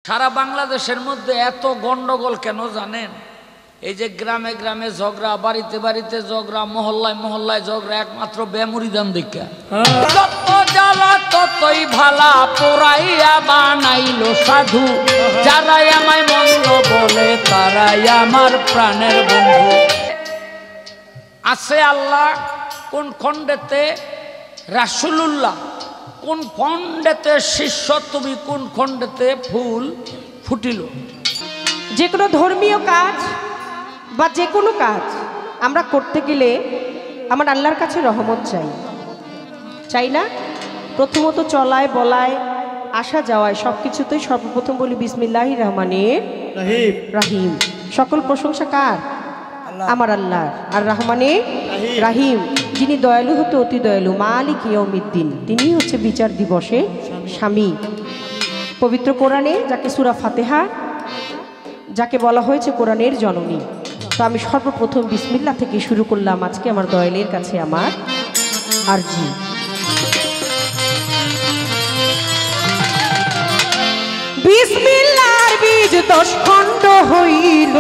সারা বাংলাদেশের মধ্যে এত গন্ডগোল কেন জানেন? এই যে গ্রামে গ্রামে ঝগড়া, বাড়িতে বাড়িতে ঝগড়া, মহল্লায় মহল্লায় ঝগড়া, একমাত্র বেমুরিদান দেখা। যত জ্বালা ততই ভালা, পোড়াইয়া বানাইলো সাধু। যারাই আমায় মন্দ বলে তারাই আমার প্রাণের বন্ধু। আছে আল্লাহ কোন খণ্ডেতে রাসূলুল্লাহ, কোন খণ্ডেতে শিষ্য তুমি, কোন খণ্ডেতে ফুল ফুটিল। যে কোনো ধর্মীয় কাজ বা যে কোনো কাজ আমরা করতে গেলে আমার আল্লাহর কাছে রহমত চাই, চাই না? প্রথমত চলায় বলায় আসা যাওয়ায় সব কিছুতেই সর্বপ্রথম বলি বিসমিল্লাহির রহমানির রাহিম। সকল প্রশংসা কার? আমার আল্লাহর। আর রহমানে রাহিম, যিনি দয়ালু হতে অতি দয়ালু, মালিক ইয়াউমিদ্দিন, তিনি হচ্ছে বিচার দিবসে স্বামী। পবিত্র কোরআনে যাকে সূরা ফাতিহা, যাকে বলা হয়েছে কোরআনের জননী, তো আমি সর্বপ্রথম বিসমিল্লাহ থেকে শুরু করলাম আজকে আমার দয়ালের কাছে আমার আরজি। বিসমিল্লাহর বীজ 10 খণ্ড হইল,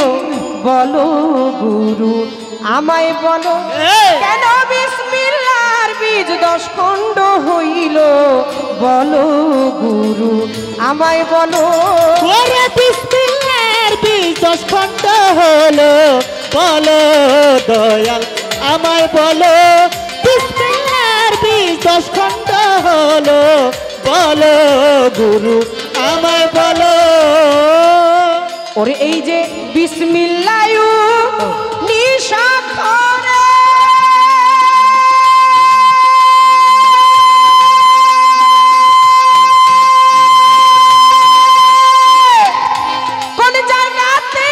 বলো গুরু আমায় বলো কেন বিসমিল্লাহর বীজ 10 খণ্ড হইল, বলো গুরু আমায় বলো। ওরে বিসমিল্লাহর বীজ 10 খণ্ড হলো, বলো দয়াল আমায় বলো। বিসমিল্লাহর বীজ 10 খণ্ড হলো, বলো গুরু আমায় বলো। ওরে এই যে বিসমিল্লাহ নিশাখরে কোন জায়গাতে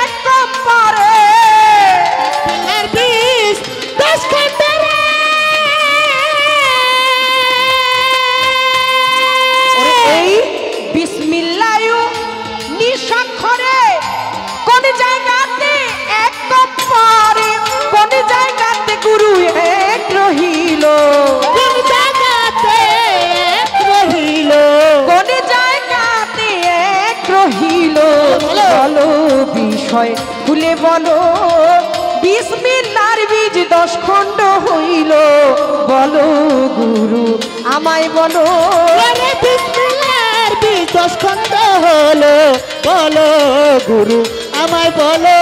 এক নম্বরে আর বীজ 10 খণ্ড রে। ওরে এই বিসমিল্লাহ নিশাখরে কোন জায়গাতে এক নম্বরে, কোন জায়গাতে গুরু এক রহিল, কোন জায়গাতে এক রহিল, কোন জায়গাতে এক রহিল, বলো বিষয় খুলে বলো। বিসমিল্লাহর বীজ 10 খণ্ড হইল, বলো গুরু আমায় বলো। ওরে বিসমিল্লাহর বীজ 10 খণ্ড হলো, বলো গুরু আমায় বলো।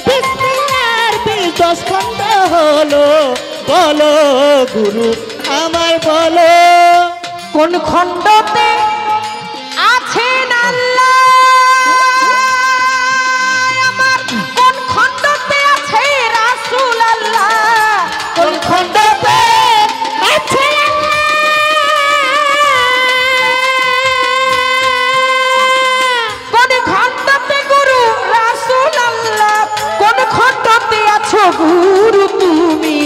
বিসমিল্লাহর বীজ 10 খণ্ড হলো, বলো গুরু আমায় বলো। কোন খণ্ডতে আছেন আল্লাহ আমার, কোন খণ্ডতে আছে রাসূল আল্লাহ, কোন খণ্ডতে আছে কোন খণ্ডতে গুরু রাসূল আল্লাহ, কোন খণ্ডতে আছো গুরু তুমি,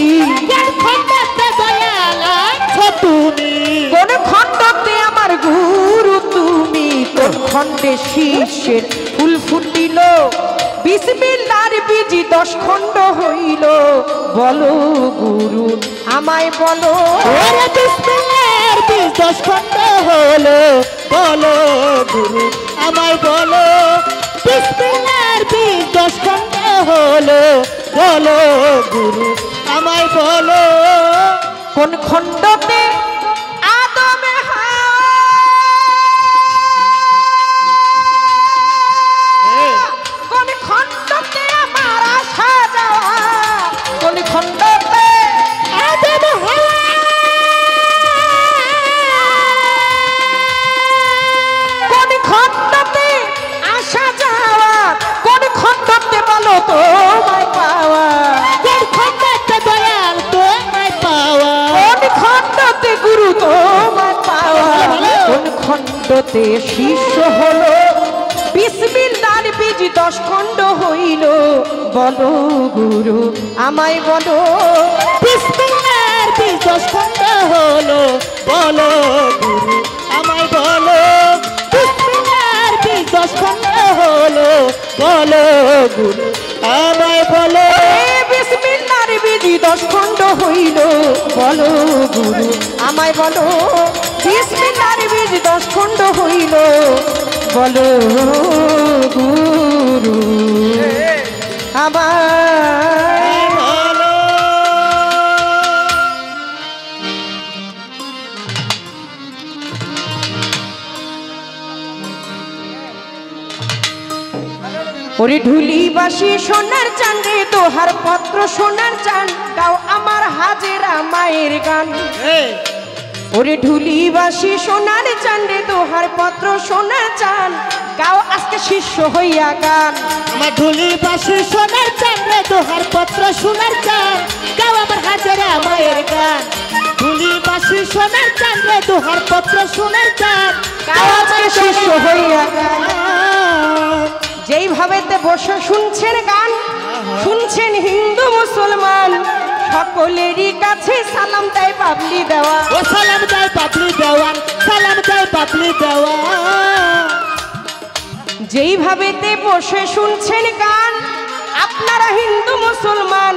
কোন খণ্ডতে দয়াল আছো তুমি, কোন খণ্ডতে আমার গুরু তুমি, কোন খণ্ডে শীর্ষের ফুল ফুটিল, বিসমিল্লাহর বীজ 10 খণ্ড হইল, বলো গুরু আমায় বলো। ওরে বিসমিল্লাহর বীজ 10 খণ্ড হলো, বলো গুরু আমায় বলো। বিসমিল্লাহর বীজ 10 খণ্ড হলো, বলো গুরু আমায় বলো। কোন খণ্ডতে আদমে কোন খণ্ডতে আমার আসা যাওয়া, কোন খণ্ডতে আদম হাওয়া, কোন খণ্ডতে আসা যাওয়া, কোন খণ্ডতে বলো তোমায় পাওয়া, কোন খণ্ডতে দয়াল তোমায় পাওয়া, কোন খণ্ডতে গুরু তোমায় পাওয়া, কোন খণ্ডতে শিষ্য হলো, বিসমিল্লাহর বীজ 10 খণ্ড হইল, বলো গুরু আমায় বলো। বিসমিল্লাহর বীজ 10 খণ্ড হলো, বলো গুরু আমায় বলো। বিসমিল্লাহর বীজ 10 খণ্ড হলো, বলো গুরু আমায় বলো। বিসমিল্লাহর বীজ 10 খণ্ড হইল, বলো গুরু আমায় বলো। বিসমিল্লাহর বীজ 10 খণ্ড হইল, বলো গুরু আমার বলো ওরে ঢুলি বাসি সোনার চান রে দোহার পত্র সোনার চান গাও আমার হাজেরা মায়ের গান ওরে ঢুলি বাসি সোনার চান রে দোহার পত্র সোনার চান গাও আজকে শিষ্য হইয়া গান আমার ঢুলি বাসি সোনার চান রে দোহার পত্র সোনার চান গাও আমার হাজারা মায়ের গান ঢুলি বাসি সোনার চান রে দোহার পত্র সোনার চান গাও আজকে শিষ্য হইয়া গান যেইভাবেতে বসে শুনছেন গান শুনছেন হিন্দু মুসলমান সকলেরই কাছে সালাম দেয় পাবলি দেওয়া ও সালাম দেয় পাপলি দেওয়ান সালাম দেয় পাপলি দেওয়ান যেইভাবেতে বসে শুনছেন গান আপনারা হিন্দু মুসলমান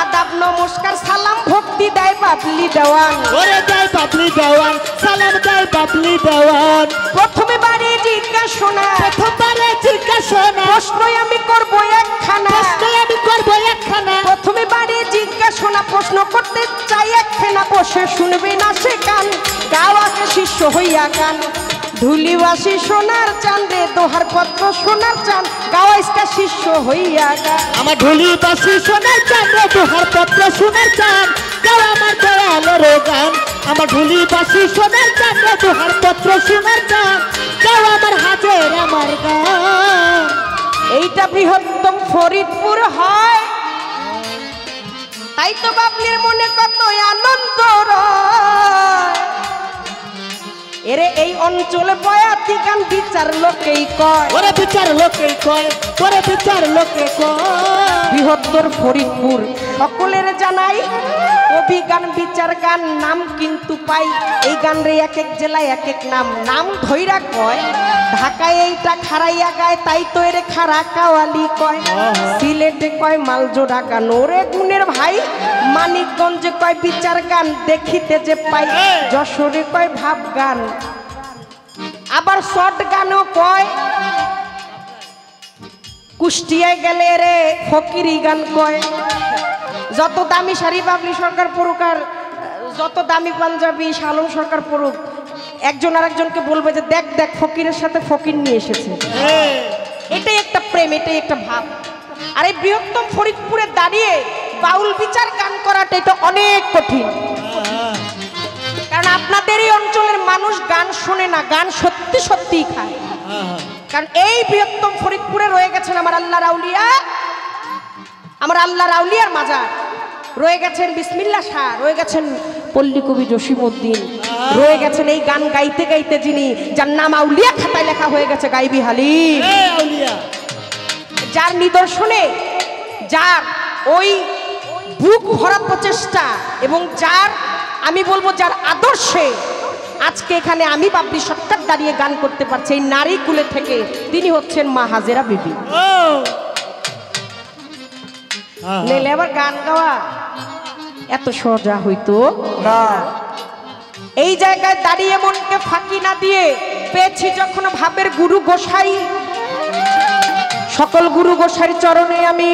আদাব নমস্কার সালাম ভক্তি দেয় পাবলি দেওয়ান ওরে দেয় পাপলি দেওয়ান সালাম দেয় পাপলি দেওয়ান প্রথমে বাড়ি জিজ্ঞাসা প্রথমবারে জিজ্ঞাসা প্রশ্নই আমি করবো একখানা আমি করবো একখানা প্রথমে বাড়ি জিজ্ঞাসা প্রশ্ন করতে চাই একখানা বসে শুনবে না সে গান গাওয়াকে শিষ্য হইয়া গান ধুলিবাসী সোনার চান রে দোহার পত্র সোনার চান গাওয়াইসকা শিষ্য হইয়া গান আমার ঢুলি বাসি সোনার চান রে দোহার পত্র সোনার চান গাও আমার দয়ালের গান আমার ঢুলি বাসি সোনার চান রে দোহার পত্র সোনার চান গাও আমার হাজের আমার গান এইটা বৃহত্তম ফরিদপুর হয় তাই তো বাবলির মনে কত আনন্দ রয় এরে এই অঞ্চলে বয়াতি গান বিচার লোকেই কয় ওরে বিচার লোকে কয় ওরে বিচার লোকে কয় বৃহত্তর ফরিদপুর সকলের জানাই কবি গান বিচার গান নাম কিন্তু পাই এই গান রে এক এক জেলায় এক এক নাম নাম ধইরা কয় ঢাকায় এইটা খারাইয়া গায় তাই তো এর খারা কাওয়ালি কয় সিলেটে কয় মালজোড়া গান ওরে গুণের ভাই মানিকগঞ্জে কয় বিচার গান দেখিতে যে পাই যশোরে কয় ভাব গান আবার শর্ট গানও কয় কুষ্টিয়ায় গেলে রে ফকিরি গান কয় যত দামি শাড়ি বাবলি সরকার পড়ুক আর যত দামি পাঞ্জাবি শালম সরকার পড়ুক একজন আরেকজনকে বলবে যে দেখ দেখ ফকিরের সাথে ফকির নিয়ে এসেছে এটাই একটা প্রেম এটাই একটা ভাব আর এই বৃহত্তম ফরিদপুরে দাঁড়িয়ে বাউল বিচার গান করাটা এটা অনেক কঠিন কারণ আপনাদের এই অঞ্চলের মানুষ গান শোনে না গান সত্যি সত্যিই খায় কারণ এই বৃহত্তম ফরিদপুরে রয়ে গেছেন আমার আল্লাহর আউলিয়া আমার আল্লাহর আউলিয়ার মাজার রয়ে গেছেন বিসমিল্লাহ শাহ রয়ে গেছেন পল্লী কবি জসিমউদ্দিন রয়ে গেছেন এই গান গাইতে গাইতে যিনি যার নাম আউলিয়া খাতায় লেখা হয়ে গেছে গাইবি হালিম যার নিদর্শনে যার ওই বুক ভরা প্রচেষ্টা এবং যার আমি বলবো যার আদর্শে আজকে এখানে আমি বাবলি সরকার দাঁড়িয়ে গান করতে পারছি এই নারী কুলে থেকে তিনি হচ্ছেন মা হাজেরা বিবি নেলে আবার গান গাওয়া এত সোজা হইতো না এই জায়গায় দাঁড়িয়ে মনকে ফাঁকি না দিয়ে পেয়েছি যখন ভাবের গুরু গোসাই সকল গুরু গোসাইর চরণে আমি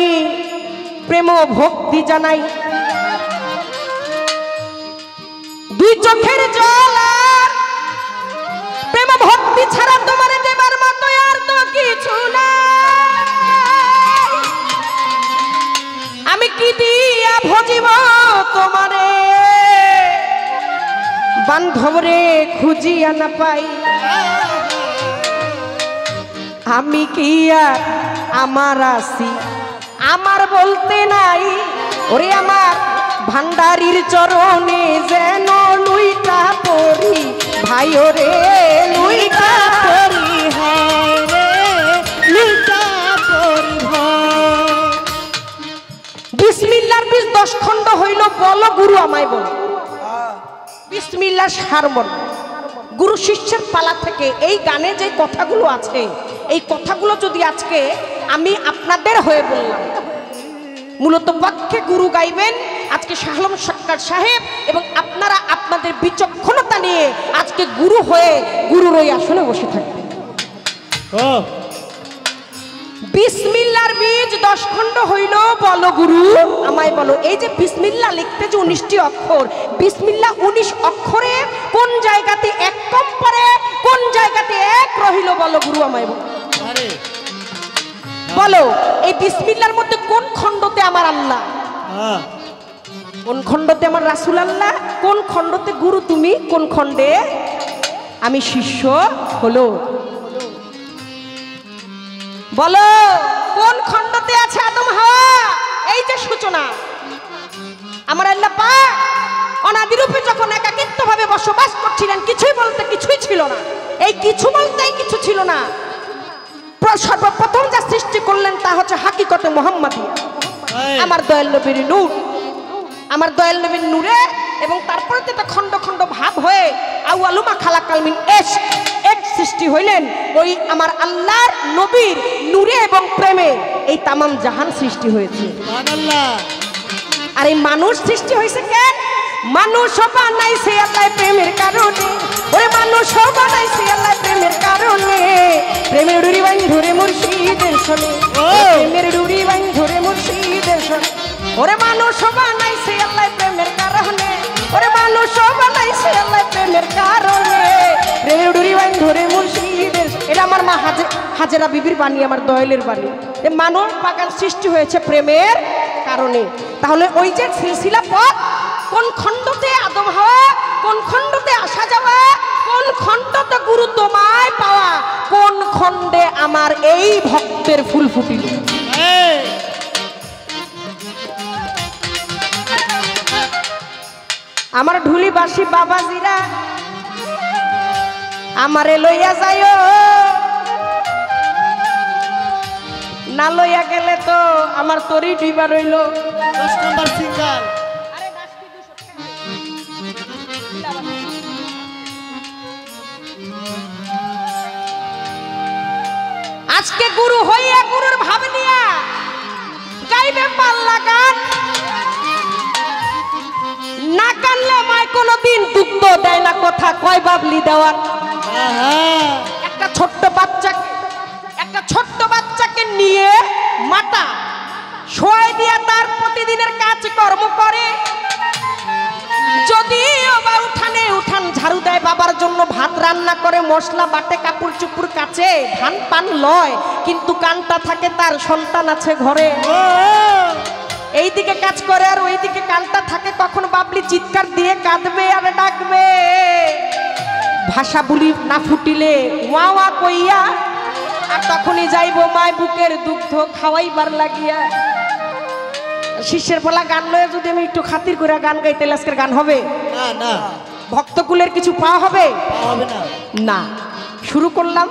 প্রেম ও ভক্তি জানাই দুই চোখের জল আর প্রেম ভক্তি ছাড়া তোমার দেবার মতো আর তো কিছু না আমি কি দিয়া ভজিব তোমারে বান্ধব রে খুঁজিয়া না পাই আমি কি আর আমার আসি আমার বলতে নাই ওরে আমার ভান্ডারির চরণে যেন লুইটা পড়ি ভাই ওরে লুইটা পড়ি হায় রে লুইটা পড়ি হায় বিসমিল্লাহর বীজ 10 খণ্ড হইল বলো গুরু আমায় বল বিসমিল্লাহ সারমন গুরু শিষ্যের পালা থেকে এই গানে যে কথাগুলো আছে এই কথাগুলো যদি আজকে আমি আপনাদের হয়ে বললাম মূলত পক্ষে গুরু গাইবেন আজকে শাহলম সরকার সাহেব এবং আপনারা আপনাদের বিচক্ষণতা নিয়ে আজকে গুরু হয়ে গুরুর ওই আসনে বসে থাকবেন ও বিসমিল্লার বীজ 10 খণ্ড হইল বলো গুরু আমায় বলো। এই যে বিসমিল্লা লিখতে যে 19টি অক্ষর, বিসমিল্লা 19 অক্ষরে কোন জায়গাতে এক কম পড়ে, কোন জায়গাতে এক রহিল বলো গুরু আমায় বলো। আরে বলো এই বিসমিল্লার মধ্যে কোন খণ্ডতে আমার আল্লাহ, হ্যাঁ কোন খণ্ডতে আমার রাসূল আল্লাহ, কোন খণ্ডতে গুরু তুমি, কোন খণ্ডে আমি শিষ্য হলো। বলো কোন খণ্ডতে আছে আদম হাওয়া। এই যে সূচনা, আমার আল্লাহ পাক অনাদিরূপে যখন একাকিত্বভাবে বসবাস করছিলেন, কিছুই বলতে কিছুই ছিল না। এই কিছু বলতেই কিছু ছিল না। সর্বপ্রথম যা সৃষ্টি করলেন তা হচ্ছে হাকিকতে মুহাম্মাদিয়া, আমার দয়াল নবীর নূর, আমার দয়াল নবীর নূরে। এবং তারপরে যেটা খণ্ড খণ্ড ভাগ হয়ে আউয়ালুমা খালাকাল মিন ইশক, এক সৃষ্টি হইলেন ওই আমার আল্লাহর নবীর নূরে এবং প্রেমে এই তামাম জাহান সৃষ্টি হয়েছে। সুবহানাল্লাহ। আর এই মানুষ সৃষ্টি হয়েছে কেন? মানুষ বানাইছে আল্লাহ প্রেমের কারণে, ওরে মানুষ বানাইছে আল্লাহ প্রেমের কারণে। প্রেমের ডুরি বাইন ধরে মুর্শিদের শোনে, প্রেমের ডুরি বাইন ধরে মুর্শিদের শোনে। ওরে মানুষ বানাইছে আল্লাহ প্রেমের কারণে, ওরে মানুষ বানাইছে আল্লাহ প্রেমের কারণে। প্রেমের ডুরি বাইন ধরে মুর্শিদের। এটা আমার মা হাজেরা বিবির বাণী, আমার দয়ালের বাণী। মানব বাগান সৃষ্টি হয়েছে প্রেমের কারণে। তাহলে ওই যে সিলসিলা পথ, কোন খণ্ডতে আদম হওয়া, কোন খণ্ডতে আসা যাওয়া, কোন খণ্ডতে গুরু তোমায় পাওয়া, কোন খণ্ডে আমার এই ভক্তের ফুল ফুটিল। আমার ঢুলিবাসী বাবাজিরা আমারে লইয়া যাইও, না লইয়া গেলে তো আমার তরি ডুইবা রইল। 10 নম্বর সিঙ্গেল। আজকে গুরু হইয়া গুরুর ভাব নিয়া গাইবে পাল্লা গান, না কানলে মায় কোনোদিন দুগ্ধ দেয় না। কথা কয় বাবলি দেওয়ার। একটা ছোট্ট বাচ্চাকে নিয়ে মাতা শোয়াই দিয়া তার প্রতিদিনের কাজ কর্ম করে। যদিও বা উঠান ঝাড়ু দেয়, বাবার জন্য ভাত রান্না করে, মশলা বাটে, কাপড় চুপুর কাচে, ধান পান লয়, কিন্তু কানটা থাকে তার সন্তান আছে ঘরে। এইদিকে কাজ করে আর ওইদিকে কানটা থাকে। কখন বাবলি চিৎকার দিয়ে কাঁদবে আর ডাকবে, ভাষা বলি না ফুটিলে ওয়া ওয়া কইয়া, আর তখনই যাইব মায় বুকের দুগ্ধ খাওয়াইবার লাগিয়া। শিষ্যের বলা গান লয়ে যদি আমি একটু খাতির করে গান গাই, তাহলে আজকের গান হবে না? না, ভক্তকুলের কিছু পাওয়া হবে হবে না। না। শুরু করলাম,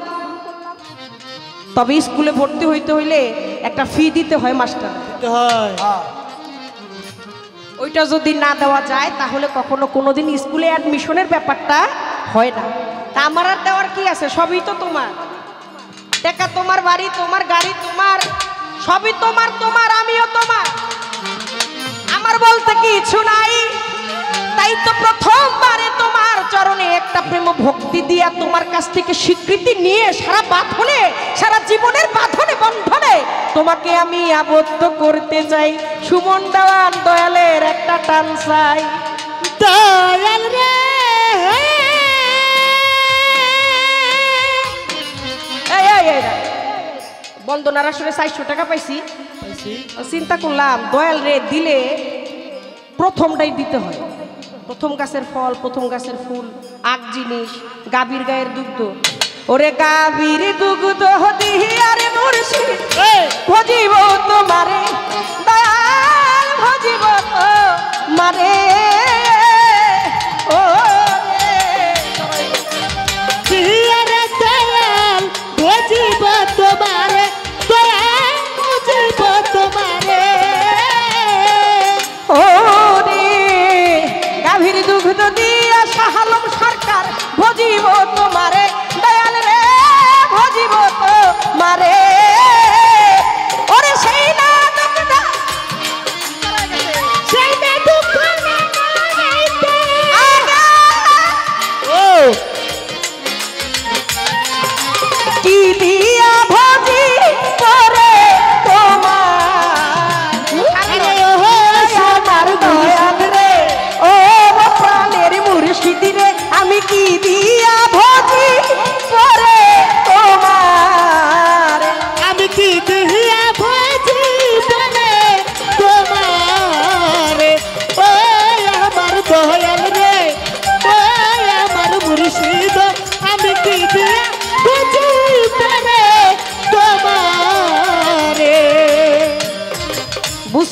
তবে স্কুলে ভর্তি হইতে হইলে একটা ফি দিতে হয় মাস্টার। ওইটা যদি না দেওয়া যায় তাহলে কখনো কোনোদিন স্কুলে অ্যাডমিশনের ব্যাপারটা হয় না। তা আমার আর দেওয়ার কি আছে? সবই তো তোমার, টাকা তোমার, বাড়ি তোমার, গাড়ি তোমার, সবই তোমার। আমিও তোমার, আমার বলতে কিছু নাই। তাই তো প্রথমবারে তোমার চরণে একটা প্রেম ভক্তি দিয়া তোমার কাছ থেকে স্বীকৃতি নিয়ে সারা জীবনের বাঁধনে বন্ধনে তোমাকে আমি আবদ্ধ করতে চাই। সুমন দেওয়ান দয়ালের একটা টান চাই। দয়াল রে বন্দনার আসলে 400 টাকা পাইছি। চিন্তা করলাম দয়াল রে দিলে প্রথমটাই দিতে হয়। প্রথম গাছের ফল, প্রথম গাছের ফুল, আগ জিনিস, গাভীর গায়ের দুগ্ধ। ওরে গাভীর দুগ্ধ দিয়ারে মুর্শিদ ভজিব তোমারে, দয়াল ভজিব তোমারে। ও দিয়ারে দয়াল ভজিব তোমারে, দয়াল ভজিব তোমারে। ও রে গাভীর দুগ্ধ দিয়া শাহালম সরকার ভজিব তোমারে, দয়াল রে ভজিব তোমারে। ওরে সেই না দুগ্ধ, সেই না দুঃখ না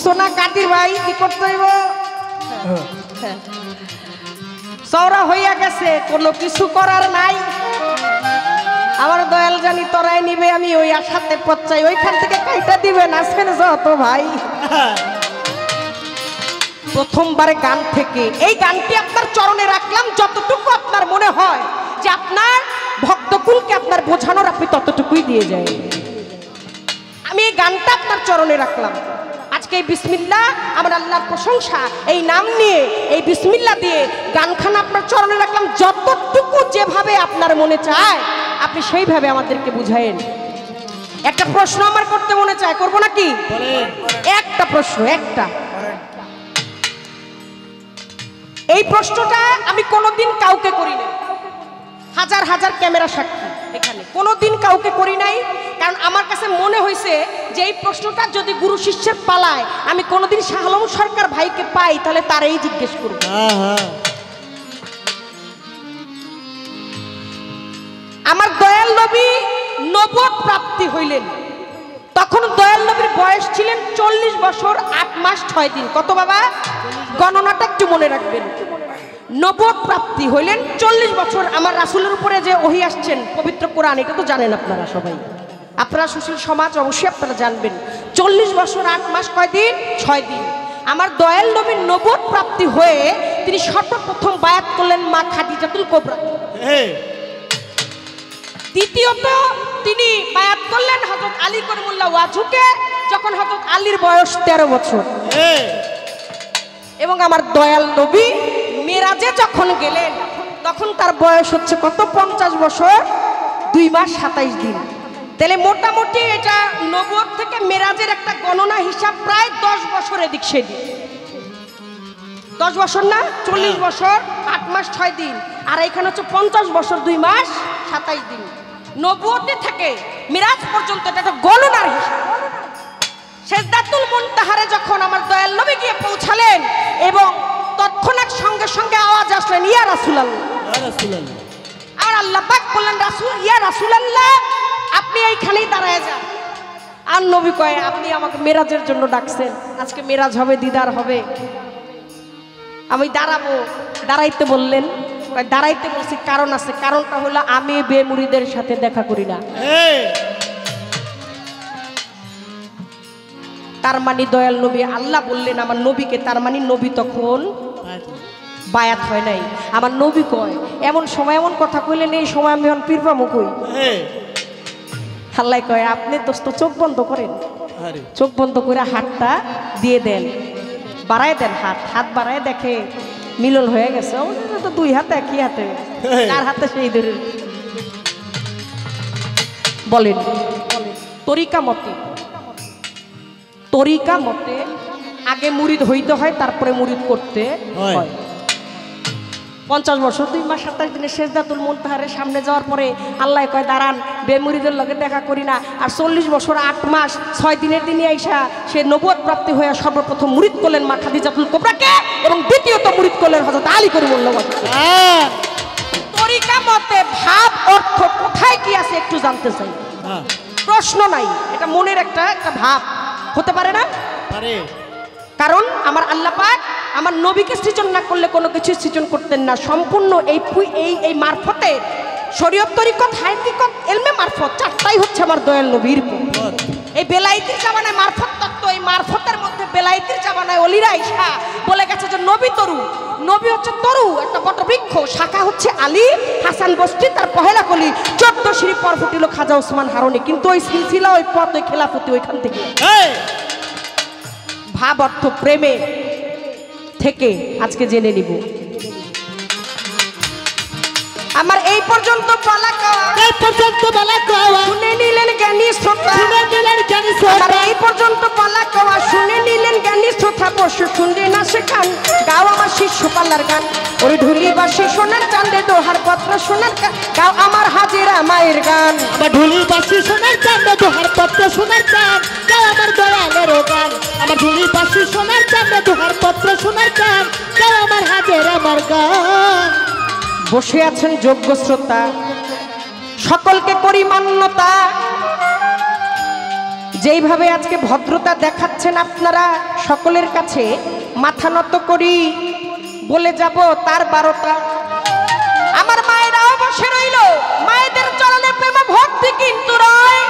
বুঝছো না কাদির ভাই কি করতে হইব? চওড়া হইয়া গেছে, কোনো কিছু করার নাই। আমার দয়াল জানি তোরাই নিবে, আমি ওই আশাতে পচাই, ওইখান থেকে কাইটা দিবেন আসেন যত ভাই। প্রথমবারে গান থেকে এই গানটি আপনার চরণে রাখলাম, যতটুকু আপনার মনে হয় যে আপনার ভক্তকুলকে আপনার বোঝানোর, আপনি ততটুকুই দিয়ে যায়। আমি এই গানটা আপনার চরণে রাখলাম। আজকে এই বিসমিল্লাহ, আমার আল্লাহর প্রশংসা, এই নাম নিয়ে, এই বিসমিল্লাহ দিয়ে গানখানা আপনার চরণে রাখলাম। যতটুকু যেভাবে আপনার মনে চায় আপনি সেইভাবে আমাদেরকে বুঝায়েন। একটা প্রশ্ন আমার করতে মনে চায়, করবো নাকি? একটা প্রশ্ন, একটা। এই প্রশ্নটা আমি কোনোদিন কাউকে করি নাই, হাজার হাজার ক্যামেরা সাক্ষী এখানে, কোনোদিন কাউকে করি নাই। কারণ আমার কাছে মনে হয়েছে যে এই প্রশ্নটা যদি গুরু শিষ্যের পালায়, আমি কোনোদিন শাহ আলম সরকার ভাইকে পাই, তাহলে তারাই জিজ্ঞেস করব। আমার দয়াল নবী নবুয়ত প্রাপ্তি হইলেন, তখন দয়াল নবীর বয়স ছিলেন 40 বছর 8 মাস 6 দিন। কত বাবা? গণনাটা একটু মনে রাখবেন। নবুয়ত প্রাপ্তি হইলেন 40 বছর। আমার রাসূলের উপরে যে ওহী আসছেন পবিত্র কোরআন, এটা তো জানেন আপনারা সবাই, আপনারা সুশীল সমাজ অবশ্যই আপনারা জানবেন। 40 বছর 8 মাস কয় দিন? 6 দিন। আমার দয়াল নবীর নবুয়ত প্রাপ্তি হয়ে তিনি সর্বপ্রথম বায়াত করলেন মা খাদিজাতুল কুবরা। দ্বিতীয়ত তিনি বায়াত করলেন হযরত আলী করিমুল্লাহ ওয়াজহুকে, যখন হযরত আলীর বয়স 13 বছর। এবং আমার দয়াল নবী মেরাজে যখন গেলেন, তখন তার বয়স হচ্ছে কত? 50 বছর 2 মাস 27 দিন। তাহলে মোটামুটি এটা নবুয়ত থেকে মেরাজের একটা গণনা হিসাব প্রায় 10 বছর এদিক সেদিক। 10 বছর না, 40 বছর 8 মাস 6 দিন, আর এখানে হচ্ছে 50 বছর 2 মাস 27 দিন। নবুয়তে থেকে মিরাজ পর্যন্ত এটা একটা গণনার হিসাব। সিদরাতুল মুনতাহারে যখন আমার দয়াল নবী গিয়ে পৌঁছালেন, এবং তৎক্ষণাৎ সঙ্গে সঙ্গে আওয়াজ আসলেন, ইয়া রাসূলুল্লাহ, ইয়া রাসূলুল্লাহ। আর আল্লাহ পাক বললেন, রাসূল, ইয়া রাসূলুল্লাহ, আপনি এইখানেই দাঁড়ায় যান। আর নবী কয়, আপনি আমাকে মেরাজের জন্য ডাকছেন, আজকে মেরাজ হবে, দিদার হবে, আমি দাঁড়াবো। দাঁড়াইতে বললেন, দাঁড়াইতে বলছি কারণ আছে, কারণটা হলো আমি বেমুরিদের সাথে দেখা করি না। তার মানে দয়াল নবী, আল্লাহ বললেন আমার নবীকে, তার মানে নবী তখন বায়াত হয় নাই। আমার নবী কয়, এমন সময় এমন কথা কইলেন, এই সময় আমি এখন পীর পামু কই? আল্লাহ কয়, আপনি তো চোখ বন্ধ করেন, চোখ বন্ধ করে হাতটা দিয়ে দেন, বাড়ায় দেন, হাত বাড়ায় দেখে মিলন হয়ে গেছে। তো 2 হাতে, একই হাতে, কার হাতে সেই ধরে বলেন। তরিকা মতে আগে মুরিদ হইতে হয়, তারপরে মুরিদ করতে হয়। 50 বছর 2 মাস 27 দিনে সিদরাতুল মুনতাহারের সামনে যাওয়ার পরে আল্লাহ কয়, দাঁড়ান, বেমুরিদের লগে দেখা করি না। আর 40 বছর 8 মাস 6 দিনের দিনে আইসা সে নবুয়ত প্রাপ্তি হয়ে সর্বপ্রথম মুরিদ করলেন মা খাদিজাতুল কুবরাকে, এবং দ্বিতীয়ত মুরিদ করলেন হযরত আলী করিমুল্লাহ ওয়াজহুকে। তরিকা মতে ভাব অর্থ কোথায় কি আছে একটু জানতে চাই। প্রশ্ন নাই, এটা মনের একটা ভাব হতে পারে না? পারে। কারণ আমার আল্লাহ পাক আমার নবীকে সৃজন না করলে কোনো কিছু সৃজন করতেন না। সম্পূর্ণ এই মারফতে, শরীয়ত, তরিকত, হাকিকত, ইলমে মারফত, 4টাই হচ্ছে আমার দয়াল নবীর। এই বেলায়েতের জামানায় মারফত তত্ত্ব, এই মারফতের মধ্যে বেলায়েতের জামানায় ওলিরা আইসা বলে গেছে যে নবী তরু, নবী হচ্ছে তরু, একটা বটবৃক্ষ, শাখা হচ্ছে আলী, হাসান বস্তি, তার পহেলা কলি, 14 সিঁড়ি পর ফুটিল খাজা ওসমান হারুনি। কিন্তু ওই সিলসিলা, ওই পথ, ওই খেলাফতি ওইখান থেকে। ভাব অর্থ প্রেমে থেকে আজকে জেনে নিব। আমার এই পর্যন্ত বলা কওয়া শুনে নিলেন জ্ঞানী শ্রোতা, আমার এই পর্যন্ত বলা কওয়া শুনে নিলেন জ্ঞানী শ্রোতা, বসে শুনলে না শেখান, গাও আমার শিষ্য পাল্লার গান, ওই ঢুলি বাসি সোনার চাঁদে দোহার পত্র সোনার গাও আমার হাজিরা মায়ের গান, আমার ঢুলি বাসি সোনার চাঁদে দোহার পত্র সোনার গান, গাও আমার দয়ালের গান, আমার ঢুলি বাসি সোনার চাঁদে দোহার পত্র সোনার গান, গাও আমার হাজিরা আমার গান। বসে আছেন যোগ্য শ্রোতা, সকলকে করি মান্যতা, যেইভাবে আজকে ভদ্রতা দেখাচ্ছেন আপনারা সকলের কাছে মাথা নত করি বলে যাব তার 12টা। আমার মায়েরাও বসে রইল, মায়েদের চরণে প্রেম ভক্তি কিন্তু রয়।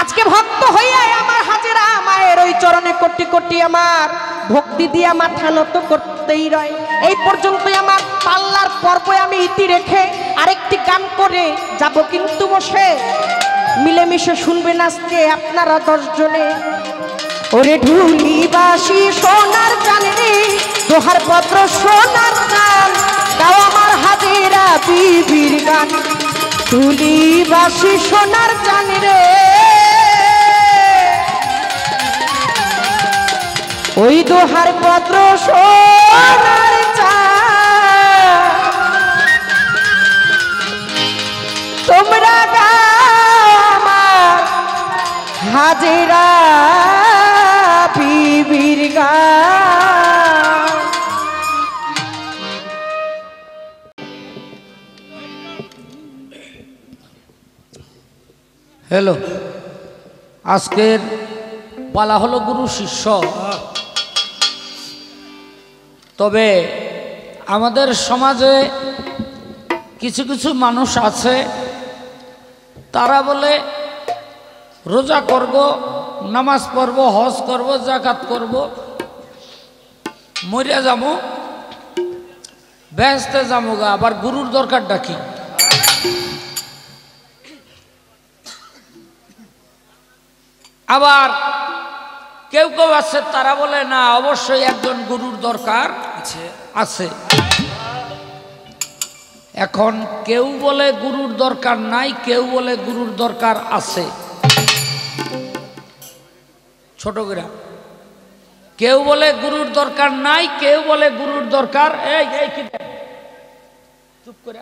আজকে ভক্ত হইয়া আমার হাজেরা মায়ের ওই চরণে কোটি কোটি আমার ভক্তি দিয়া মাথা নত করতেই রয়। এই পর্যন্তই আমার পাল্লার পর্বে আমি ইতি রেখে আরেকটি গান করে যাব কিন্তু বসে। মিলেমিশে শুনবেন আজকে আপনারা 10 জনে। ওরে ঢুলিবাসী সোনার চান রে, দোহার পত্র সোনার চান, তাও আমার হাজেরা বিবির গান। ঢুলিবাসী সোনার চান রে, ওই দোহার পত্র সোনার চান, তোমরা হাজেরা বিবির গান। হ্যালো, আজকের পালা হলো গুরু শিষ্য। তবে আমাদের সমাজে কিছু কিছু মানুষ আছে, তারা বলে রোজা করব, নামাজ পড়ব, হজ করব, জাকাত করব, মরিয়া যাবো, বেহেশতে যাবো গা, আবার গুরুর দরকারটা কি? আবার কেউ কেউ আছে তারা বলে না, অবশ্যই একজন গুরুর দরকার আছে। এখন কেউ বলে গুরুর দরকার নাই, কেউ বলে গুরুর দরকার আছে। ছোট করে কেউ বলে গুরুর দরকার নাই, কেউ বলে গুরুর দরকার। এই কি চুপ করে।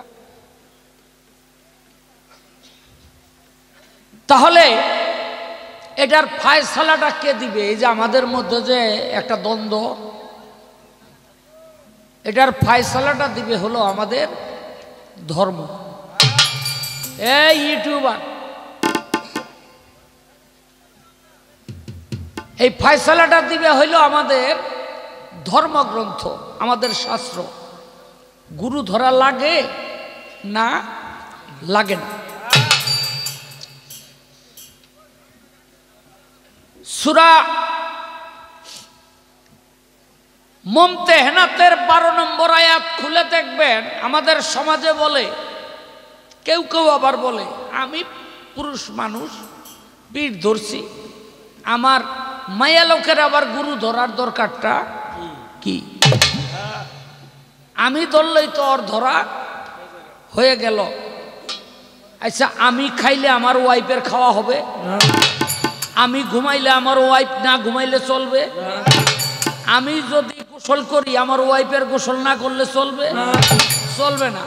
তাহলে এটার ফায়সালাটা কে দিবে? এই যে আমাদের মধ্যে যে একটা দ্বন্দ্ব, এটার ফায়সালাটা দিবে হলো আমাদের ধর্ম। এই ইউটিউবার, এই ফায়সালাটা দিবে হইল আমাদের ধর্মগ্রন্থ, আমাদের শাস্ত্র। গুরু ধরা লাগে না লাগে না? সূরা মুমতাহিনাতের 12 নম্বর আয়াত খুলে দেখবেন, আমাদের সমাজে বলে, কেউ কেউ আবার বলে, আমি পুরুষ মানুষ, পীঠ ধরছি, আমার মায়া লোকের আবার গুরু ধরার দরকারটা কি? আমি ধরলেই তো ওর ধরা হয়ে গেল। আচ্ছা, আমি খাইলে আমার ওয়াইফের খাওয়া হবে? আমি ঘুমাইলে আমার ওয়াইফ না ঘুমাইলে চলবে? আমি যদি গোসল করি আমার ওয়াইফের গোসল না করলে চলবে? চলবে না।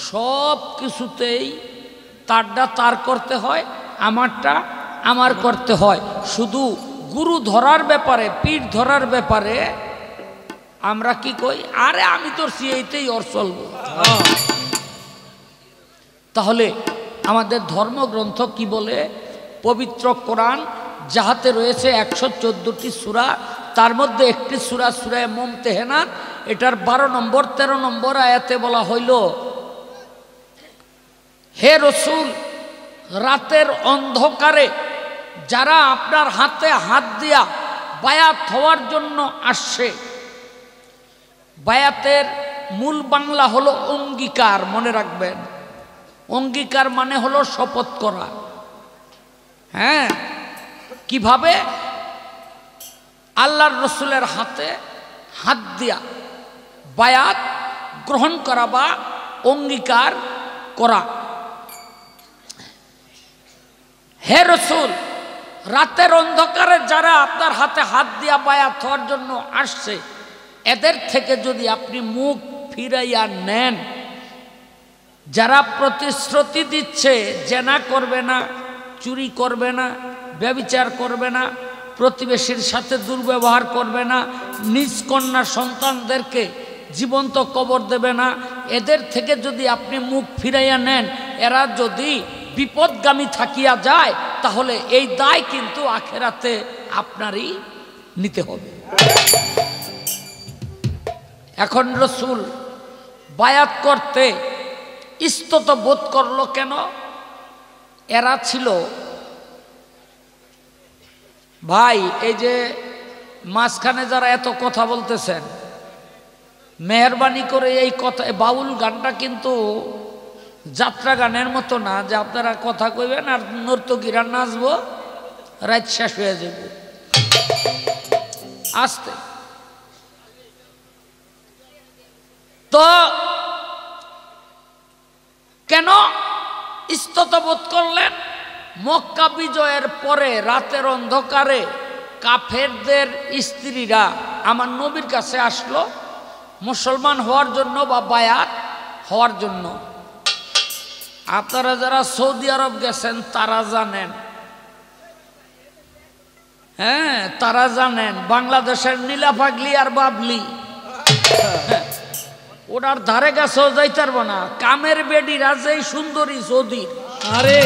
সব কিছুতেই তারটা তার করতে হয়, আমারটা আমার করতে হয়। শুধু গুরু ধরার ব্যাপারে, পীঠ ধরার ব্যাপারে আমরা কি কই, আরে আমি তোর এইতেই ওর চলবো। তাহলে আমাদের ধর্মগ্রন্থ কি বলে? পবিত্র কোরআন যাহাতে রয়েছে 114টি সূরা, তার মধ্যে একটি সূরা সূরা মুমতাহিনাত, এটার 12 নম্বর 13 নম্বর আয়াতে বলা হইল, হে রাসূল, রাতের অন্ধকারে যারা আপনার হাতে হাত দিয়া বায়াত হওয়ার জন্য আসছে, বায়াতের মূল বাংলা হলো অঙ্গীকার, মনে রাখবেন। অঙ্গীকার মানে হলো শপথ করা। হ্যাঁ, কিভাবে? আল্লাহর রসুলের হাতে হাত দিয়া বায়াত গ্রহণ করা বা অঙ্গীকার করা। হে রাসূল, রাতের অন্ধকারে যারা আপনার হাতে হাত দিয়া বায়াত হওয়ার জন্য আসছে, এদের থেকে যদি আপনি মুখ ফিরাইয়া নেন, যারা প্রতিশ্রুতি দিচ্ছে জেনা করবে না, চুরি করবে না, ব্যভিচার করবে না, প্রতিবেশীর সাথে দুর্ব্যবহার করবে না, নিজ কন্যা সন্তানদেরকে জীবন্ত কবর দেবে না, এদের থেকে যদি আপনি মুখ ফিরাইয়া নেন, এরা যদি বিপদগামী থাকিয়া যায়, তাহলে এই দায় কিন্তু আখেরাতে আপনারই নিতে হবে। এখন রসুল বায়াত করতে ইস্তত বোধ করলো কেন? এরা ছিল ভাই, এই যে মাঝখানে যারা এত কথা বলতেছেন, মেহরবানি করে এই কথা, বাউল গানটা কিন্তু যাত্রা গানের মতো না যে আপনারা কথা কইবেন আর নর্তকীরা নাচবো, রাত শেষ হয়ে যাবে। আস্তে তো কেন ইস্ততবোধ করলেন? মক্কা বিজয়ের পরে রাতের অন্ধকারে কাফেরদের স্ত্রীরা আমার নবীর কাছে আসলো মুসলমান হওয়ার জন্য বা বায়াত হওয়ার জন্য। আপনারা যারা সৌদি আরব গেছেন তারা জানেন, হ্যাঁ তারা জানেন বাংলাদেশের নীলা পাগলি আর বাবলি ওটার ধারে কাছেও যাইতে পারবো না। কামের বেডিরা যেই সুন্দরী সৌদির, আরে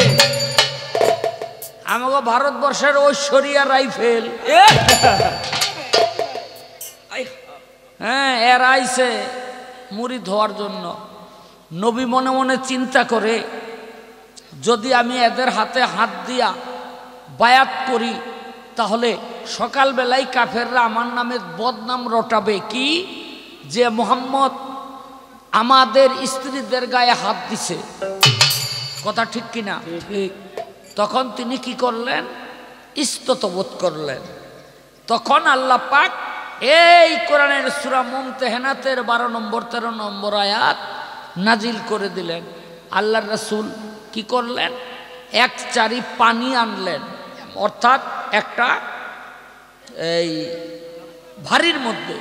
আমাকে ভারতবর্ষের ঐশ্বরিয়া রাইফেল, হ্যাঁ এর আইছে মুরিদ হওয়ার জন্য। নবী মনে মনে চিন্তা করে, যদি আমি এদের হাতে হাত দিয়া বায়াত করি তাহলে সকালবেলায় কাফেররা আমার নামে বদনাম রটাবে কি, যে মোহাম্মদ আমাদের স্ত্রীদের গায়ে হাত দিছে। কথা ঠিক কিনা? ঠিক। তখন তিনি কি করলেন? ইস্ততবোধ করলেন। তখন আল্লাহ পাক এই কোরআনের সূরা মুমতাহানাতের 12 নম্বর 13 নম্বর আয়াত নাজিল করে দিলেন। আল্লাহর রাসূল কি করলেন? এক চারি পানি আনলেন, অর্থাৎ একটা এই ভারীর মধ্যে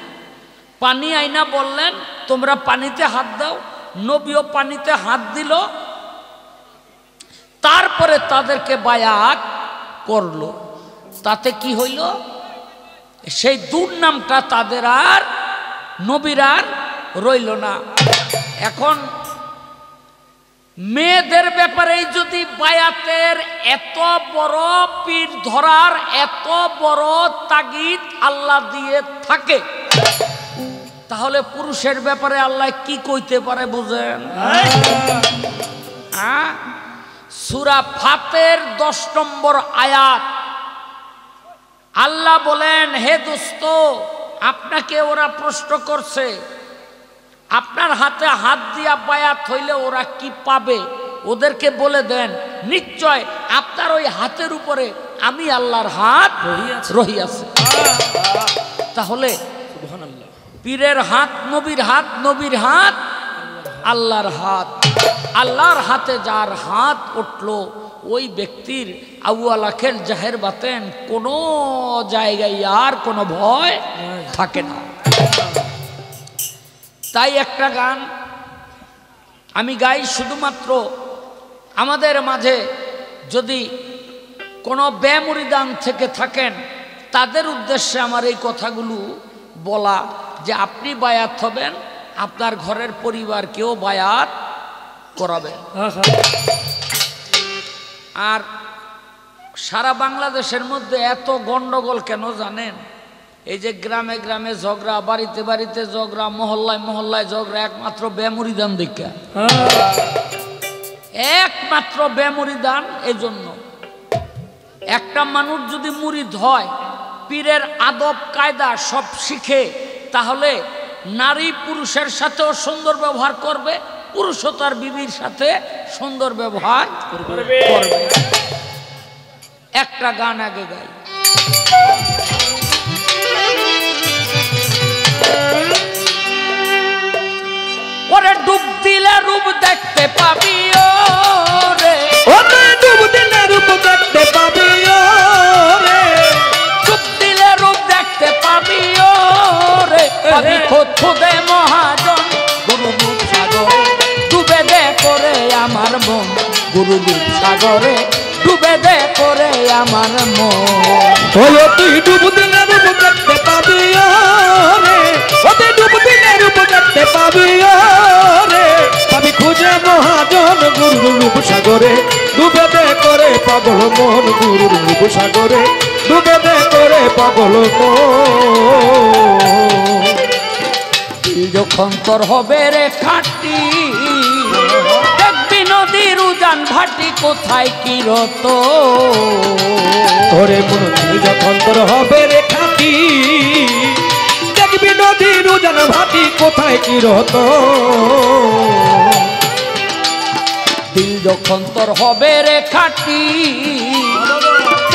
পানি আইনা বললেন তোমরা পানিতে হাত দাও। নবীও পানিতে হাত দিল, তারপরে তাদেরকে বায়াত করলো। তাতে কি হইল? সেই দুর্নামটা তাদের আর নবীর আর রইল না। এখন মেয়েদের ব্যাপারে যদি বায়াতের এত বড় পীর ধরার এত বড় তাগিদ আল্লাহ দিয়ে থাকে, তাহলে পুরুষের ব্যাপারে আল্লাহ কি কইতে পারে বুঝেন? সূরা ফাতের 10 নম্বর আয়াত আল্লাহ বলেন, হে দোস্ত আপনাকে ওরা প্রশ্ন করছে, আপনার হাতে হাত দিয়া বায়াত হইলে ওরা কি পাবে, ওদেরকে বলে দেন নিশ্চয় আপনার ওই হাতের উপরে আমি আল্লাহর হাত রহিয়াছে। তাহলে পীরের হাত নবীর হাত, নবীর হাত আল্লাহর হাত। আল্লাহর হাতে যার হাত উঠল ওই ব্যক্তির আউয়াল আখের জাহের বাতেন কোনো জায়গায় আর কোনো ভয় থাকে না। তাই একটা গান আমি গাই, শুধুমাত্র আমাদের মাঝে যদি কোনো বেমুরিদান থেকে থাকেন তাদের উদ্দেশ্যে আমার এই কথাগুলো বলা, যে আপনি বায়াত হবেন, আপনার ঘরের পরিবারকেও বায়াত করাবেন। আর সারা বাংলাদেশের মধ্যে এত গন্ডগোল কেন জানেন? এই যে গ্রামে গ্রামে ঝগড়া, বাড়িতে বাড়িতে ঝগড়া, মহল্লায় মহল্লায় ঝগড়া, একমাত্র বেমুরিদান দেখা, একমাত্র বেমুরিদান। এই জন্য একটা মানুষ যদি মুরিদ হয়, পীরের আদব কায়দা সব শিখে, তাহলে নারী পুরুষের সাথেও সুন্দর ব্যবহার করবে, পুরুষও তার বিবির সাথে সুন্দর ব্যবহার করবে। একটা গান আগে গাই। ওরে ডুব দিলে রূপ দেখতে পাবি, রে ডুব দিলে রূপ দেখতে পাবি, রে ডুব দিলে রূপ দেখতে পাবি, রে আমি খোদে মহাজন গুরুদীপ সাগরে ডুবে দে করে আমার মন, গুরুদীপ সাগরে ডুবে দে করে আমার মন। তুই ডুব দিলে রূপ দেখতে পাবি, রে তুই ডুব দিলে রূপ দেখতে পাবি রে পাবি খুঁজে মহাজন গুরুর রূপ সাগরে ডুবে দে করে পাগল মন গুরুর রূপ সাগরে ডুবে দে করে পাগল মন যখন তোর হবে রে খাটি দেখবি নদীর উজান ভাটি কোথায় কি রত তোরে মন যখন তোর হবে রে খাটি দেখবি নদীর উজান ভাটি কোথায় কি রত দিল যখন তোর হবে রে খাটি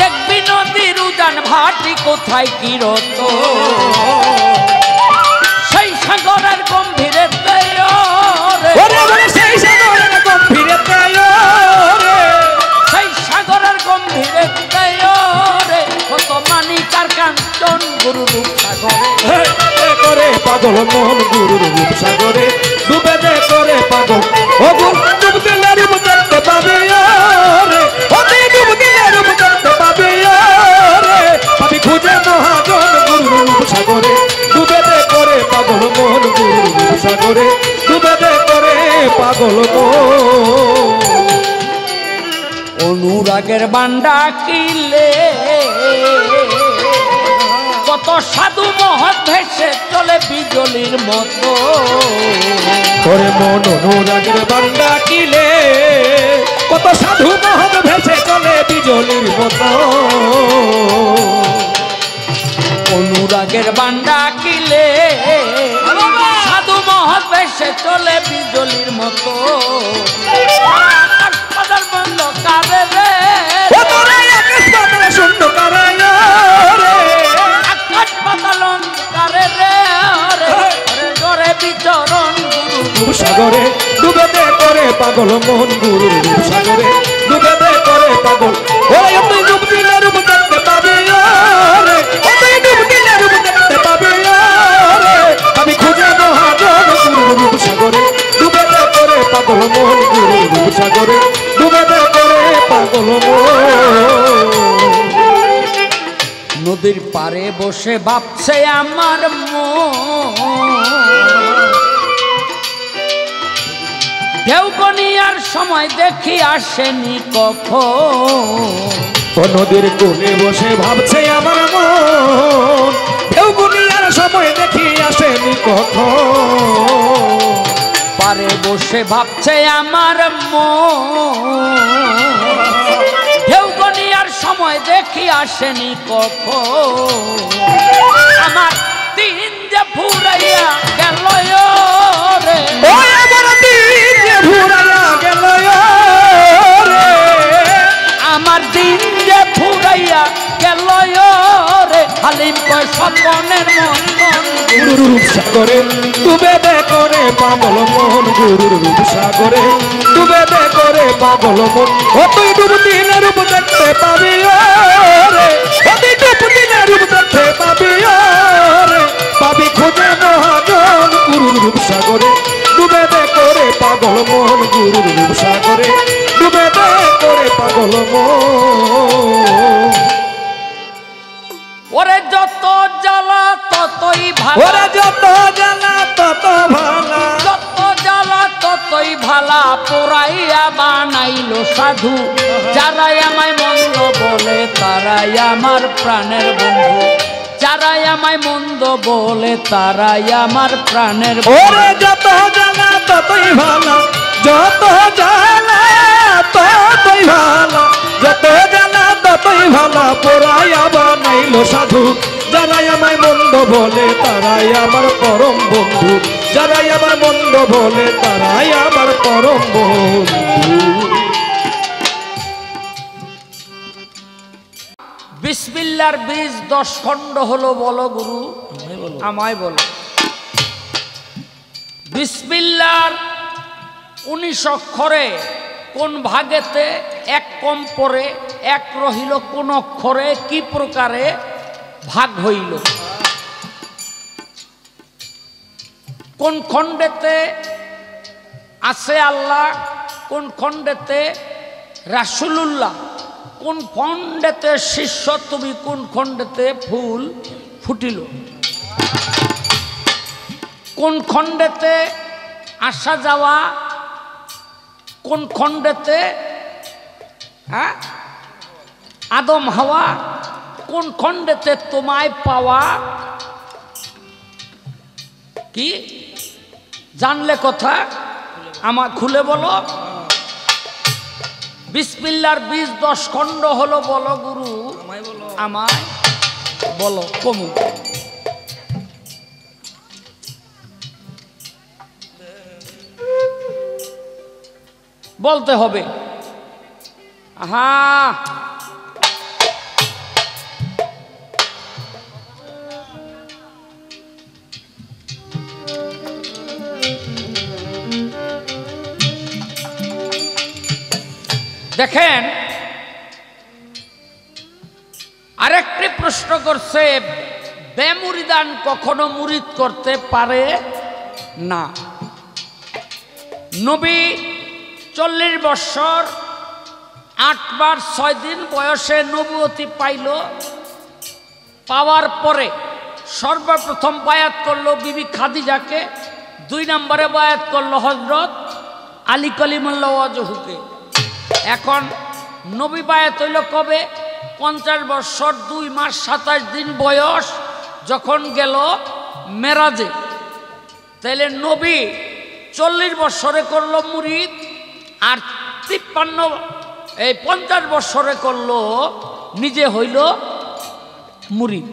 দেখবি নদীর উজান ভাটি কোথায় কি রত সেই সাগরের গম্ভীরে সেই সাগরের গম্ভীরে সেই সাগরের গম্ভীরে কত মানিকার কাঞ্চন গুরু রূপ সাগরে করে পাগল মন গুরুর রূপ সাগরে ডুবে দে করে পাগল ও গুরু ডুব দিলে রূপ দেখতে পাবি রে ও তুই ডুব দিলে রূপ দেখতে পাবি রে পাবি খুঁজে মহাজন গুরুর রূপ সাগরে ডুবে দে করে পাগল মন গুরুর রূপ সাগরে ডুবে দে করে পাগল মন অনুরাগের বান্ডা কিলে কত সাধু মহৎ ভেসে চলে বিজলির মতো করে মন অনুরাগের বান্দা কিলে কত সাধু মহৎ ভেসে চলে বিজলির মতো অনুরাগের বান্ডা কিলে সাধু মহৎ ভেসে চলে বিজলির মতো আকাশ বন্ধ কারে রে ও তোরে আকাশ পাতাল শূন্য কারে রে আকাশ পাতাল কারে রে জরে বিচরণ গুরু সাগরে ডুবে দে করে পাগল মোহন গুরুর রূপ সাগরে ডুবে দে করে পাগল ওরে তুই ডুব দিলে রূপ দেখতে পাবি রে ও তুই ডুব দিলে রূপ দেখতে পাবি রে আমি খুঁজে মহাজন গুরুর রূপ সাগরে ডুবে দে করে পাগল মোহন গুরুর রূপ সাগরে ডুবে দে করে পাগল নদীর পারে বসে ভাবছে আমার মন ঢেউকনিয়ার সময় দেখি আসেনি কখন নদীর কোলে বসে ভাবছে আমার মন ঢেউকনিয়ার সময় দেখি আসেনি কখন পারে বসে ভাবছে আমার মন ঢেউকনিয়ার সময় দেখি আসেনি কখন আমার দিন যে ফুরাইয়া গেল রে আমার দিন যে ফুরাইয়া গেল রে হালিম কয় স্বপনের মতন গুরুর সাগরে ডুবে দে করে পাগল মোহন গুরুর রূপ সাগরে ডুবে দে করে পাগল মন ও তুই ডুব দিলে রূপ দেখতে পাবি রে ও তুই ডুব দিলে রূপ দেখতে পাবি রে পাবি খুঁজে মহাজন গুরুর রূপ সাগরে ডুবে দে করে পাগল মোহন গুরুর রূপ সাগরে ডুবে দে করে পাগল মোহন ওরে যত জ্বালা ততই ভালো ওরে যত জ্বালা তত ভালা যত জ্বালা ততই ভালা পোড়াইয়া বানাইলো সাধু যারাই আমায় মন্দ বলে তারাই আমার প্রাণের বন্ধু যারাই আমায় মন্দ বলে তারাই আমার প্রাণের ওরে যত জ্বালা ততই ভালা যত জ্বালা ততই ভালা যত জ্বালা ততই ভালা পোড়াইয়া বানাইলো সাধু যারাই আমায় মন্দ বলে তারাই আমার পরম বন্ধু যারাই আমার মন্দ বলে তারাই আমার পরম বন্ধু বিসমিল্লার বীজ 10 খণ্ড হলো বলো গুরু আমায় বলো বিসমিল্লার 19 অক্ষরে কোন ভাগেতে এক কম পরে এক রহিল কোন অক্ষরে কি প্রকারে ভাগ হইল কোন খণ্ডেতে আছে আল্লাহ কোন খণ্ডেতে রাসূলুল্লাহ কোন খণ্ডেতে শিষ্য তুমি কোন খণ্ডেতে ফুল ফুটিল কোন খণ্ডেতে আসা যাওয়া, কোন খণ্ডেতে আদম হাওয়া, কোন খণ্ডেতে তোমায় পাওয়া, কি জানলে কথা আমার খুলে বলো। বিসমিল্লাহর 20-10 খণ্ড হলো, বলো গুরু আমায় বলো কমু। বলতে হবে। হ্যাঁ দেখেন, আরেকটি প্রশ্ন করছে, বেমুরিদান কখনো মুরিদ করতে পারে না। নবী 40 বৎসর 8 বার 6 দিন বয়সে নবুয়তি পাইল। পাওয়ার পরে সর্বপ্রথম বায়াত করলো বিবি খাদিজাকে, 2 নম্বরে বায়াত করলো হযরত আলী কলিমুল্লাহ ওয়াজহুকে। এখন নবী বায়াত হইল কবে? 50 বৎসর 2 মাস 27 দিন বয়স যখন গেল মেরাজে। তাইলে নবী 40 বৎসরে করলো মুরিদ, আর 50 বৎসরে করলো নিজে হইল মুরিদ।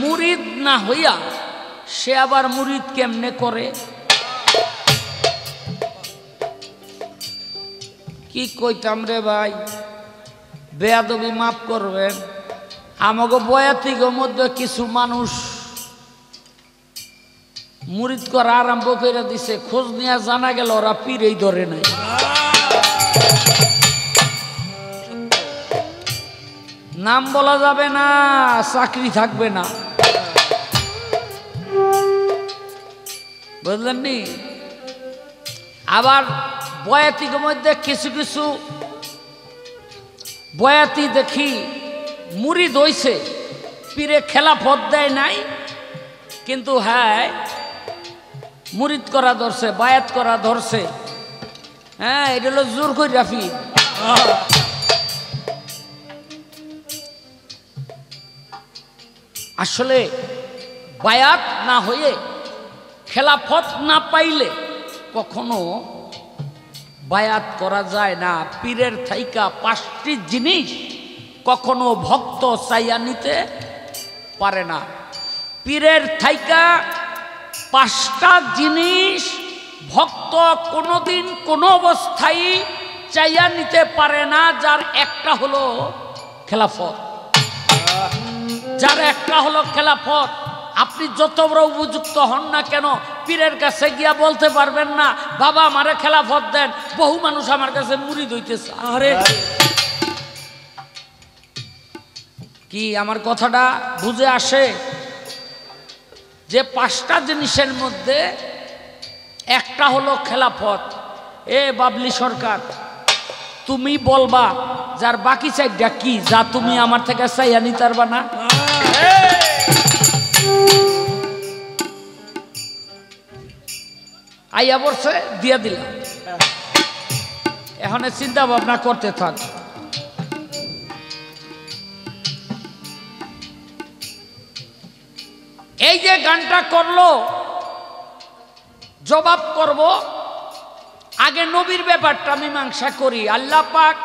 মুরিদ না হইয়া সে আবার মুরিদ কেমনে করে? কি কইতাম রে ভাই, বেয়াদবি মাফ করবেন। আমাকে বয়াতিগের মধ্যে কিছু মানুষ মুরিদ করা আরম্ভ করে দিছে, খোঁজ নিয়ে জানা গেল ওরা পীরেই ধরে নাই। নাম বলা যাবে না, চাকরি থাকবে না, বুঝলেন নি? আবার বয়াতির মধ্যে কিছু কিছু বয়াতি দেখি মুরিদ হইছে, পীরে খেলাফত দেয় নাই, কিন্তু হ্যাঁ মুরিদ করা ধরছে, বায়াত করা ধরছে। হ্যাঁ, এটা হলো জোর করে রাফি। আসলে বায়াত না হয়ে, খেলাফত না পাইলে কখনো বায়াত করা যায় না। পীরের থাইকা 5টি জিনিস কখনো ভক্ত চাইয়া নিতে পারে না। পীরের থাইকা 5টা জিনিস ভক্ত কোনোদিন কোনো অবস্থায় চাইয়া নিতে পারে না, যার একটা হলো খেলাফত। যার একটা হলো খেলাফত। আপনি যত বড় উপযুক্ত হন না কেন, পীরের কাছে গিয়া বলতে পারবেন না বাবা আমারে খেলাফত দেন। বহু মানুষ আমার কাছে মুরিদ হইতেছে। আরে কি আমার কথাটা বুঝে আসে? যে 5টা জিনিসের মধ্যে একটা হলো খেলাফত। এ বাবলি সরকার, তুমি বলবা যার বাকি 4টা কি, যা তুমি আমার থেকে চাইয়া নিতে পারবা না? আইয়া বলছে দিয়া দিলাম, এখন চিন্তা ভাবনা করতে থাক। এই যে গানটা করলো, জবাব করব। আগে নবীর ব্যাপারটা মীমাংসা করি। আল্লাহ পাক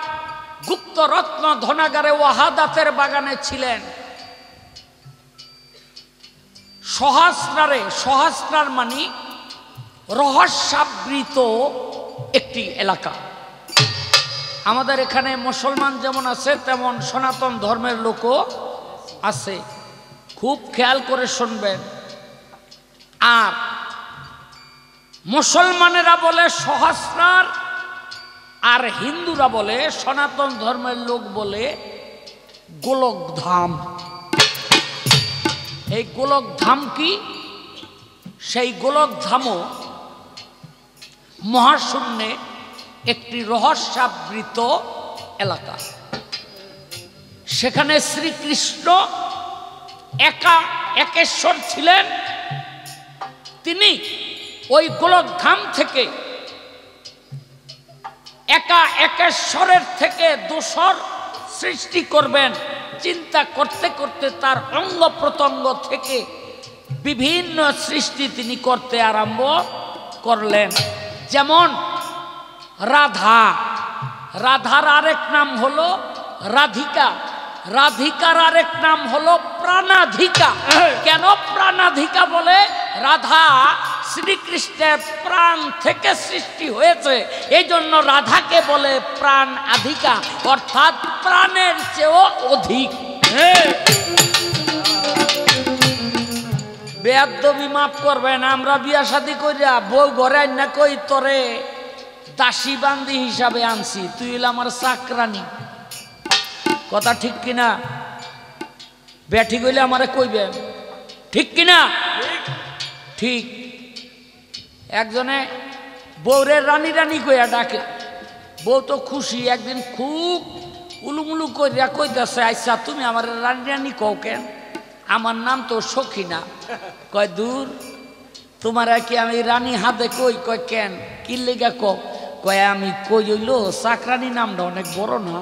গুপ্ত রত্ন ধনাগারে ওয়াহাদাতের বাগানে ছিলেন। সহস্রার মানে রহস্যাবৃত একটি এলাকা। আমাদের এখানে মুসলমান যেমন আছে তেমন সনাতন ধর্মের লোকও আছে, খুব খেয়াল করে শুনবেন। আর মুসলমানেরা বলে সহস্রার, আর হিন্দুরা বলে, সনাতন ধর্মের লোক বলে গোলকধাম। এই গোলকধাম কি? সেই গোলকধামও মহাশূন্যে একটি রহস্যাবৃত এলাকা। সেখানে শ্রীকৃষ্ণ একেশ্বর ছিলেন, তিনি ওই গোলকধাম থেকে একেশ্বরের থেকে দোসর সৃষ্টি করবেন। চিন্তা করতে করতে তার অঙ্গ প্রত্যঙ্গ থেকে বিভিন্ন সৃষ্টি তিনি করতে আরম্ভ করলেন। যেমন রাধা, রাধার আরেক নাম হলো রাধিকা, রাধিকার আরেক নাম হলো প্রাণাধিকা। কেন প্রাণাধিকা বলে? রাধা শ্রীকৃষ্ণের প্রাণ থেকে সৃষ্টি হয়েছে, এই জন্য রাধাকে বলে প্রাণ আধিকা, অর্থাৎ প্রাণের চেয়েও অধিক। বেয়াদবি মাফ করবেন, আমরা বিয়া শাদী কইরা বউ ঘরে আইনা কই তোরে দাসী বান্দি হিসাবে আনছি, তুই হইল আমার চাকরানি। কথা ঠিক কিনা? ব্যাঠি কইলে আমারে কইবেন, ঠিক কিনা? ঠিক। একজনে বউরে রানী রানী কইয়া ডাকে, বউ তো খুশি। একদিন খুব উলুমুলু কইরা কইতাছে, আচ্ছা তুমি আমার রানী রানী কও কেন? আমার নাম তো সখিনা। কয় দূর, তোমার কি আমি রানী হাতে কই? কয় কেন, কি লেগা কও? কয় আমি কই হইল চাকরানি নামটা অনেক বড় না।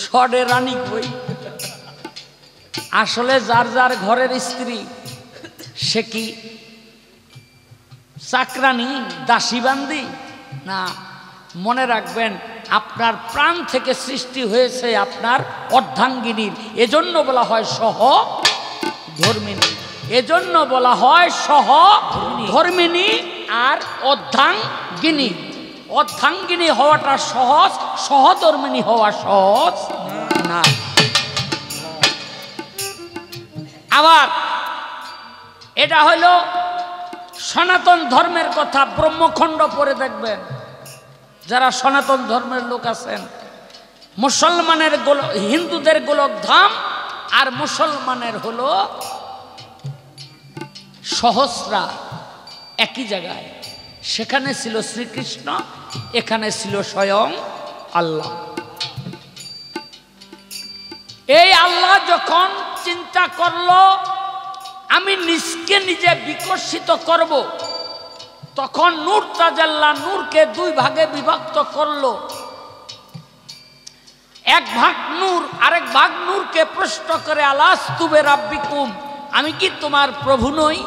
সডে রানী কই? আসলে যার যার ঘরের স্ত্রী সে কি চাকরানি দাসীবান্দি না? মনে রাখবেন, আপনার প্রাণ থেকে সৃষ্টি হয়েছে আপনার অর্ধাঙ্গিনীর, এজন্য বলা হয় সহধর্মিণী। এজন্য বলা হয় সহধর্মিণী আর অর্ধাঙ্গিনী। অর্ধাঙ্গিনী হওয়াটা সহজ, সহধর্মিণী হওয়া সহজ না। আবার এটা হইল সনাতন ধর্মের কথা। ব্রহ্মখণ্ড পড়ে দেখবেন, যারা সনাতন ধর্মের লোক আছেন, মুসলমানের হিন্দুদের গোলকধাম আর মুসলমানের হলো সহস্রা, একই জায়গায়। সেখানে ছিল শ্রীকৃষ্ণ, এখানে ছিল স্বয়ং আল্লাহ। এই আল্লাহ যখন চিন্তা করলো আমি নিজকে নিজে বিকশিত করব, তখন নূর তাজাল্লা নূরকে দুই ভাগে বিভক্ত করলো। এক ভাগ নূর, আরেক ভাগ নূরকে প্রশ্ন করে, আলাস্তু বিরাব্বিকুম, আমি কি তোমার প্রভু নই?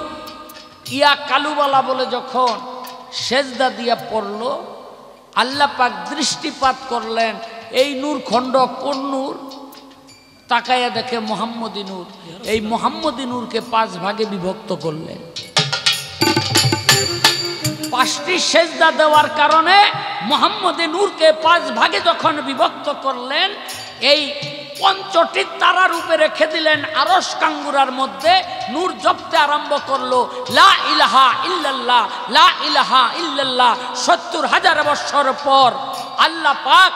ইয়া কালুবালা বলে যখন সেজদা দিয়া পড়লো, আল্লাহ পাক দৃষ্টিপাত করলেন, এই নূর খণ্ড কোন নূর? তাকাইয়া দেখে মোহাম্মদী নূর। এই মোহাম্মদী নূরকে 5 ভাগে বিভক্ত করলেন। 5টি সেজদা দেওয়ার কারণে মোহাম্মদী নূরকে 5 ভাগে যখন বিভক্ত করলেন, এই 5টি তারার উপরে রেখে দিলেন আরশ কাঙ্গুরার মধ্যে। নূর জপতে আরম্ভ করলো, লা ইলাহা ইল্লাল্লাহ, লা ইলাহা ইল্লাল্লাহ। 70,000 বছর পর আল্লাহ পাক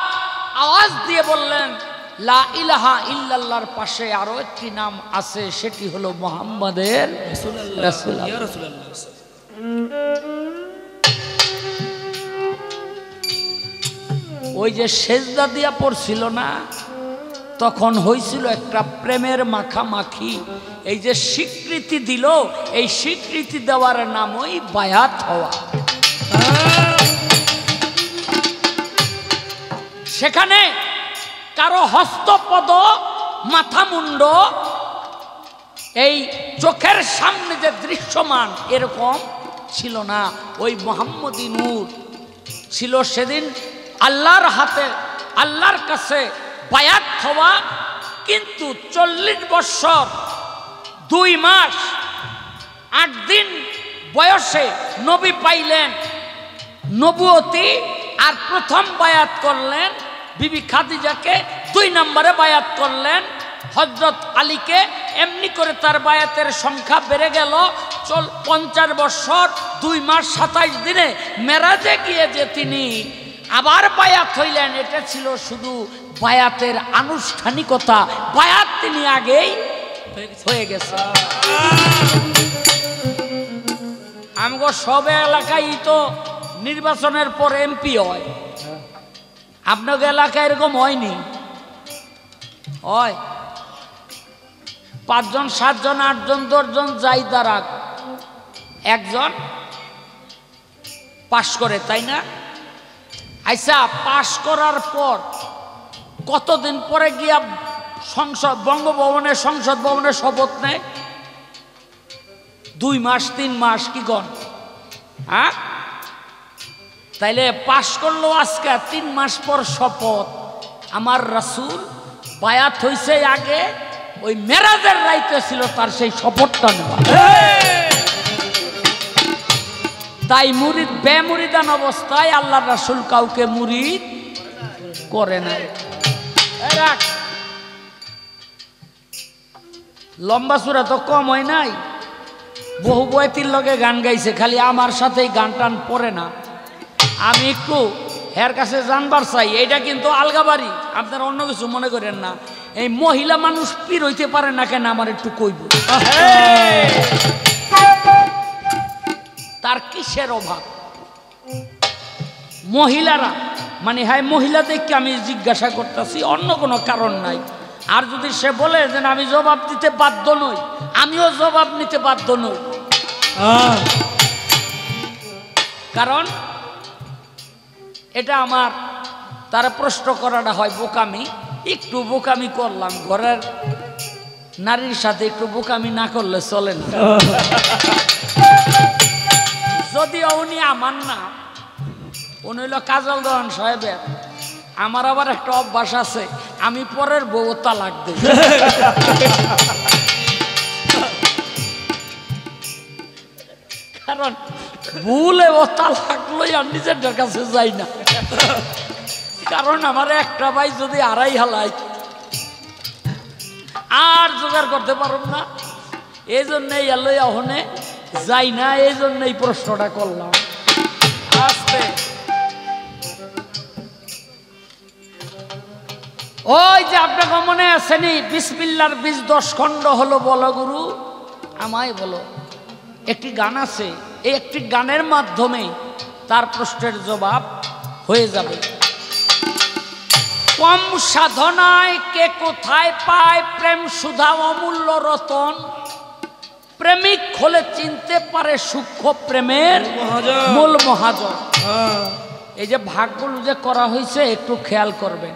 আওয়াজ দিয়ে বললেন, লা ইলাহা ইল্লাল্লাহর পাশে আরো একটি নাম আছে, সেটি হলো মুহাম্মাদের রাসূলুল্লাহ। ওই যে সেজদা দিয়া পড়ছিল না, তখন হয়েছিল একটা প্রেমের মাখামাখি। এই যে স্বীকৃতি দিল, এই স্বীকৃতি দেওয়ার নামই বায়াত হওয়া। সেখানে কারো হস্তপদ, মাথা মুন্ড, এই চোখের সামনে যে দৃশ্যমান এরকম ছিল না। ওই মুহাম্মদী নূর ছিল সেদিন আল্লাহর হাতে, আল্লাহর কাছে বায়াত হওয়া। কিন্তু 40 বছর 2 মাস 8 দিন বয়সে নবী পাইলেন নবুয়তি, আর প্রথম বায়াত করলেন বিবি খাদিজাকে, 2 নম্বরে বায়াত করলেন হযরত আলীকে। এমনি করে তার বায়াতের সংখ্যা বেড়ে গেল। 50 বছর 2 মাস 27 দিনে মেরাজে গিয়ে যে তিনি আবার বায়াত হইলেন, এটা ছিল শুধু বায়াতের আনুষ্ঠানিকতা। বায়াত তিনি আগেই হয়ে গেছে। আমগো সব এলাকায় তো নির্বাচনের পর এমপি হয়, আপনার এলাকায় এরকম হয়নি? হয়। 5 জন 7 জন 8 জন 10 জন যাই দাঁড়াক, একজন পাশ করে, তাই না? আচ্ছা, পাশ করার পর কতদিন পরে গিয়া বঙ্গভবনে সংসদ ভবনে শপথ নেয়? 2 মাস 3 মাস কি গণ? হ্যাঁ, তাইলে পাশ করলো আজকে 3 মাস পর শপথ। আমার রাসূল বায়াত হইছে আগে, ওই মেরাজের রাইতে ছিল তার সেই শপথটা নেওয়া। তাই মুরিদ বেমুরিদান অবস্থায় আল্লাহ রাসূল কাউকে মুরিদ করে না। লম্বা সুরা তো কম হয় নাই, বহু বয়তির লগে গান গাইছে, খালি আমার সাথেই গান টান পড়ে না। আমি একটু হের কাছে জানবার চাই, এইটা কিন্তু আলগাবাড়ি, আপনারা অন্য কিছু মনে করেন না। এই মহিলা মানুষ পীর হইতে পারে না কেন, আমার একটু কইব তার কিসের অভাব? মহিলারা মানে হ্যাঁ, মহিলা দেখে আমি জিজ্ঞাসা করতেছি, অন্য কোনো কারণ নাই। আর যদি সে বলে যে আমি জবাব দিতে বাধ্য নই, আমিও জবাব নিতে বাধ্য নই। কারণ এটা আমার তারা প্রশ্ন করাটা হয় বোকামি। একটু বোকামি করলাম, ঘরের নারীর সাথে একটু বোকামি না করলে চলে না। যদিও উনি আমার না, উনি হইল কাজল দহন সাহেবের। আমার আবার একটা অভ্যাস আছে, আমি পরের বউ তালাক দিই। কারণ ভুলে ও তালাক লই আর নিজের কাছে যাই না। কারণ আমার একটা ভাই যদি আড়াই হালাই আর জোগাড় করতে পারব না, এই জন্যই এলোই ওখানে যাই না। এই জন্যই প্রশ্নটা করলাম। আস্তে ওই যে আপনাকে মনে আসেনি, বিসমিল্লার বীজ 10 খণ্ড হলো, বলো গুরু আমায় বলো। একটি গান আছে, এই একটি গানের মাধ্যমে তার প্রশ্নের জবাব হয়ে যাবে। কম সাধনায় কে কোথায় পায় প্রেম সুধা অমূল্য রতন, প্রেমিক হলে চিনতে পারে সূক্ষ্ম প্রেমের মূল মহাজন। এই যে ভাগগুলো যে করা হয়েছে একটু খেয়াল করবেন।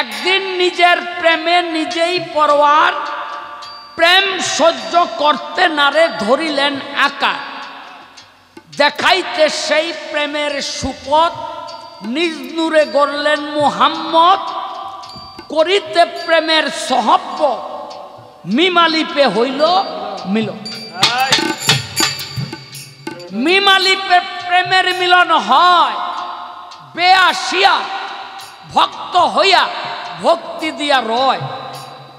একদিন নিজের প্রেমে নিজেই পরোয়ার, প্রেম সহ্য করতে নারে ধরিলেন আকার, দেখাইতে সেই প্রেমের সুপথ, নিজ নূরে গড়লেন মুহাম্মদ, করিতে প্রেমের সহব্বত, মিমালিপে হইল মিলন। মিমালিপে প্রেমের মিলন হয়, বেআসিয়া ভক্ত হইয়া ভক্তি দিয়া রয়,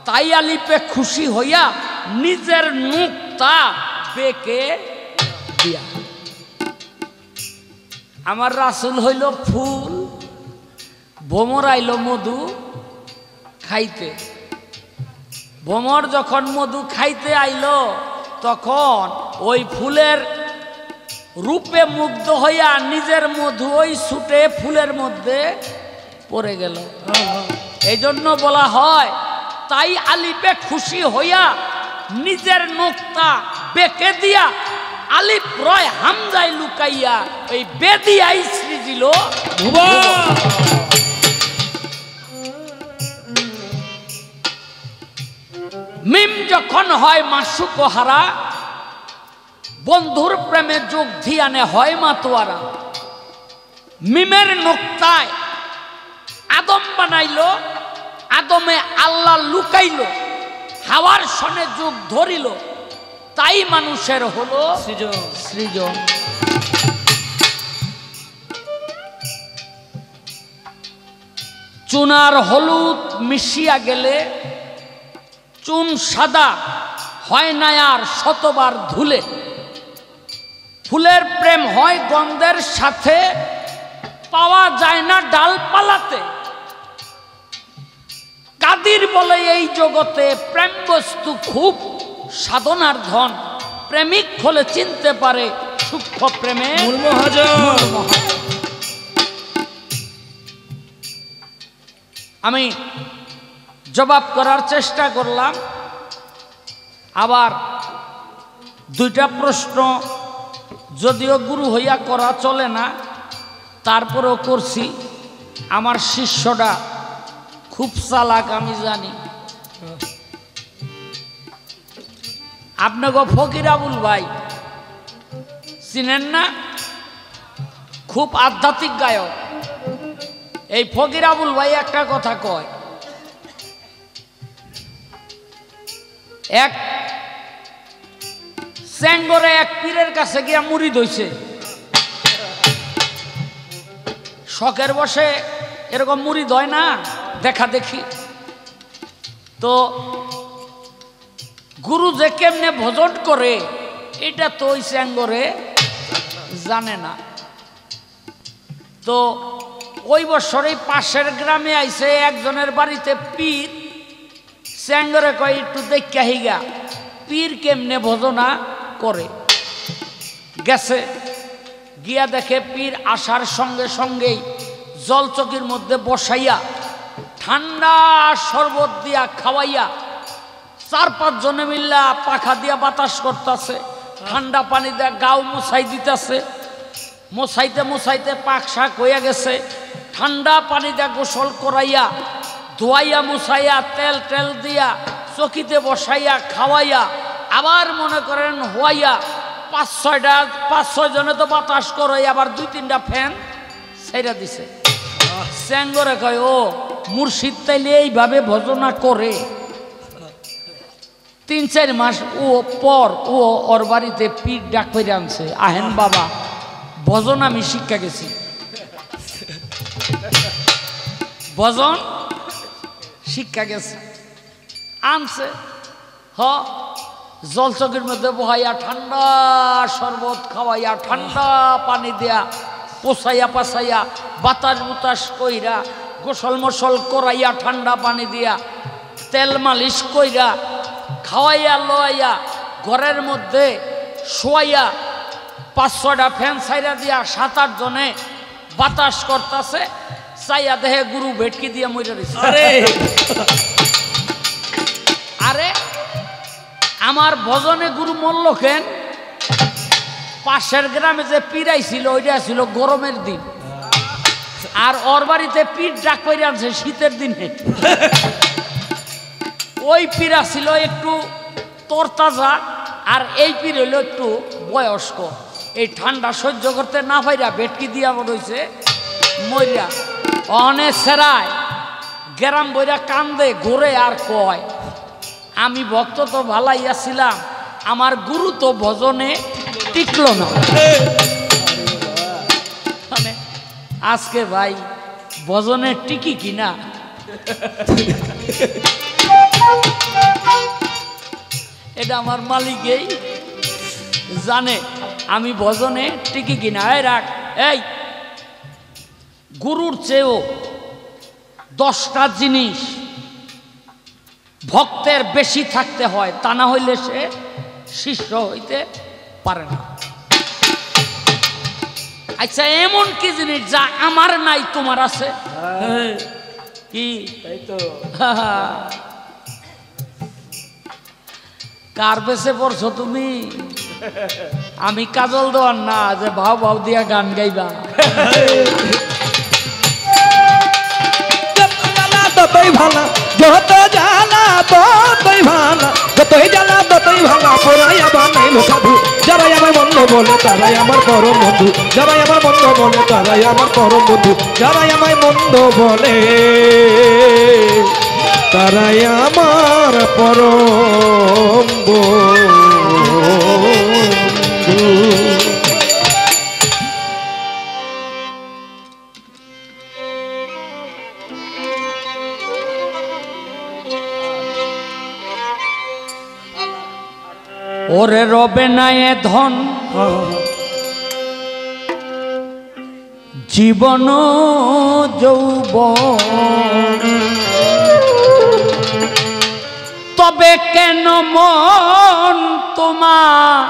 তাই আলিপে খুশি হইয়া নিজের মুক্তা বেকে দিয়া। আমার রাসূল হইল ফুল, ভ্রমর আইল মধু খাইতে। ভ্রমর যখন মধু খাইতে আইল, তখন ওই ফুলের রূপে মুগ্ধ হইয়া নিজের মধু ওই ছুটে ফুলের মধ্যে পড়ে গেল। এই জন্য বলা হয়, তাই আলিপে খুশি হইয়া নিজের নোক্তা বেকে দিয়া, আলিপ রয় হামজায় লুকাইয়া ওই বেদিয়াই সৃজিল। মিম যখন হয় মাসুক হারা, বন্ধুর প্রেমে যোগ ধিয়ানে হয় মাতোয়ারা। মিমের নোক্তায় আদম বানাইল, আদমে আল্লাহ লুকাইল, হাওয়ার সনে যুগ ধরিল, তাই মানুষের হলো সৃজন। চুনার হলুদ মিশিয়া গেলে চুন সাদা হয় না আর শতবার ধুলে, ফুলের প্রেম হয় গন্ধের সাথে, পাওয়া যায় না ডালপালাতে। কাদির বলে এই জগতে প্রেম বস্তু খুব সাধনার ধন, প্রেমিক হলে চিনতে পারে সূক্ষ্ম প্রেমে মূল মহাজন। আমি জবাব করার চেষ্টা করলাম, আবার দুইটা প্রশ্ন যদিও গুরু হইয়া করা চলে না, তারপরেও করছি। আমার শিষ্যটা খুব চালাক, আমি জানি। আপনাকে ফকির আবুল ভাই চিনেন না? খুব আধ্যাত্মিক গায়ক। এই ফকির আবুল ভাই একটা কথা কয়, এক চেঙ্গরে এক পীরের কাছে গিয়া মুরিদ হইছে। শখের বসে এরকম মুরিদ হয় না, দেখা দেখি। তো গুরু যে কেমনে ভজন করে এটা তো ওই চেঙ্গরে জানে না। তো ওই বছরই পাশের গ্রামে আইছে একজনের বাড়িতে পীর। চেঙ্গরে কয় একটু দেখা হিগা পীর কেমনে ভজনা করে। গেছে, গিয়া দেখে পীর আসার সঙ্গে সঙ্গেই জলচকির মধ্যে বসাইয়া ঠান্ডা শরবত দিয়া খাওয়াইয়া 4-5 জনে মিল্লা পাখা দিয়া বাতাস করতেছে, ঠান্ডা পানি দিয়া গাও মুছাই দিতেছে। মুছাইতে মুছাইতে পাক শাক হইয়া গেছে, ঠান্ডা পানি দিয়া গোসল করাইয়া ধোয়াইয়া মুছাইয়া তেল টেল দিয়া চকিতে বসাইয়া খাওয়াইয়া আবার মনে করেন হওয়াইয়া 5-6 জনে তো বাতাস করাই আবার 2-3টা ফ্যান ছেড়ে দিছে। চেঙ্গরে কয় ও মুর্শিদ তাইলে এইভাবে ভজনা করে। 3-4 মাস ও পর ও ওর বাড়িতে পীর ডাক করে আনছে, আহেন বাবা ভজন আমি শিক্ষা গেছি। ভজন শিক্ষা গেছে, আনছে। জলচকের মধ্যে বহাইয়া ঠান্ডা শরবত খাওয়াইয়া ঠান্ডা পানি দিয়া পোছাইয়া পাছাইয়া বাতাস বুতাস কইরা গোসল মশল করাইয়া ঠান্ডা পানি দিয়া তেল মালিশ কইরা খাওয়াইয়া লইয়া ঘরের মধ্যে শোয়াইয়া 5-6টা ফ্যান ছাইরা দিয়া 7-8 জনে বাতাস করতেছে। চাইয়া দেহে গুরু ভেটকি দিয়া মইরা দিছে। আরে আমার ভজনে গুরু মরল কেন? পাশের গ্রামে যে পীরাইছিল ওইটা ছিল গরমের দিন, আর ওর বাড়িতে পীর ডাক করে আনছে শীতের দিনে। ওই পীরা ছিল একটু তরতাজা, আর এই পীর হইল একটু বয়স্ক। এই ঠান্ডা সহ্য করতে না পাইরা ভেটকি দিয়া রয়েছে মইরা। অনেক সেরায় গ্রাম বইরা কান্দে ঘুরে আর কয় আমি ভক্ত তো ভালাইয়া ছিলাম, আমার গুরু তো ভজনে টিকল না। মানে আজকে ভাই ভজনে টিকি কিনা এটা আমার মালিকই জানে আমি ভজনে টিকি কিনা। এই রাখ, এই গুরুর চেয়েও 10টা জিনিস ভক্তের বেশি থাকতে হয়, তা না হইলে সে শিষ্য হইতে পারে না। আচ্ছা এমন কি জিনিস যা আমার নাই তোমার আছে? কি কার বেশে পড়ছো তুমি? আমি কাজল দেওয়ার না যে ভাও ভাও দিয়া গান গাইবা। ততই ভালা যত জ্বালা ততই ভালা, যতই জ্বালা ততই ভালা। পড়াইয়া বানাইল সাধু, যারাই আমার মন্দ বলে তারাই আমার পরম বন্ধু, যারাই আমার মন্দ বলে তারাই আমার পরম বন্ধু, যারাই আমায় মন্দ বলে তারাই আমার পরম বন্ধু। ওরে রবে না এ ধন জীবন যৌবন, তবে কেন মন তোমার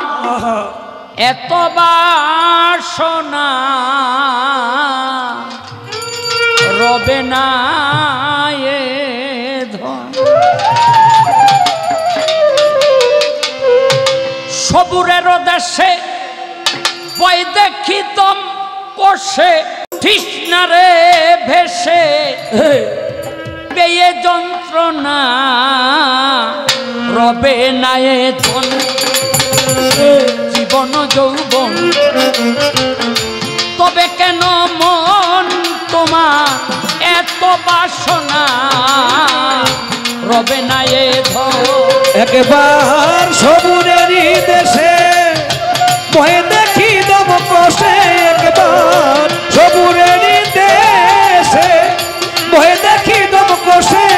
এত বাসনা? রবে না এ ধন দেশে বই দেখিতম কোষে তৃষ্ণারে ভেসে পেয়ে যন্ত্রণা রবে নায়ে ধন জীবন যৌবন তবে কেন মন তোমার এত বাসনা রবে নায়ে ধন একবার সবুরেরই দেশে বই দেখি দম কষে একবার সবুরেরই দেশে বই দেখি দম কষে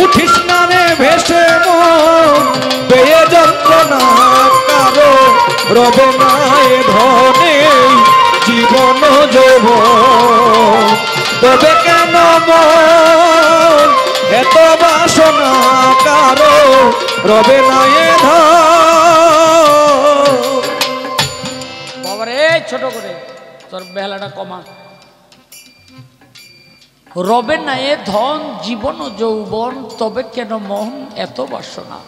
উঠিস না রে ভেসে মন পেয়ে যন্ত্রণা কারো রবে নাই ধনে জীবন যৌবন তবে কেন মন এত বাসনা কারো রবে নাই ধন বাবারে ছোট করে তোর বেলাটা কমা রবে না এ ধন জীবন ও যৌবন তবে কেন মন এত বাসনা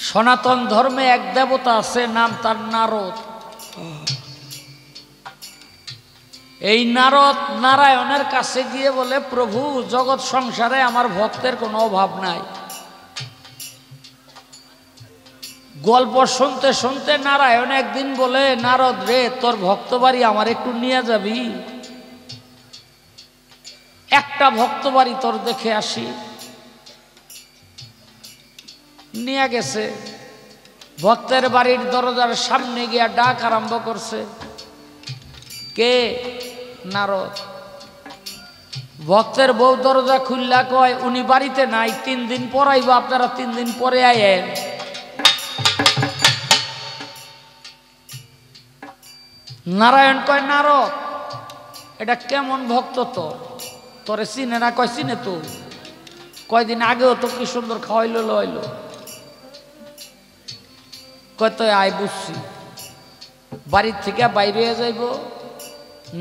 সনাতন ধর্মে এক দেবতা আছে নাম তার নারদ এই নারদ নারায়ণের কাছে গিয়ে বলে প্রভু জগৎ সংসারে আমার ভক্তের কোনো অভাব নাই গল্প শুনতে শুনতে নারায়ণ একদিন বলে নারদ রে তোর ভক্ত বাড়ি আমার একটু নিয়ে যাবি একটা ভক্ত বাড়ি তোর দেখে আসি নিয়ে গেছে ভক্তের বাড়ির দরজার সামনে গিয়া ডাক আরম্ভ করছে কে নারদ ভক্তের বউ দরজা খুললা কয় উনি বাড়িতে নাই 3 দিন পর আইব আপনারা 3 দিন পরে আইয়েন নারায়ণ কয় নারদ এটা কেমন ভক্ত তো তোরে চিনে না কয় চিনে তো কয়দিন আগেও তো কি সুন্দর খাওয়াইলো লইলো কয় তো আয় বুঝছি বাড়ির থেকে বাইরে হয়ে যাইব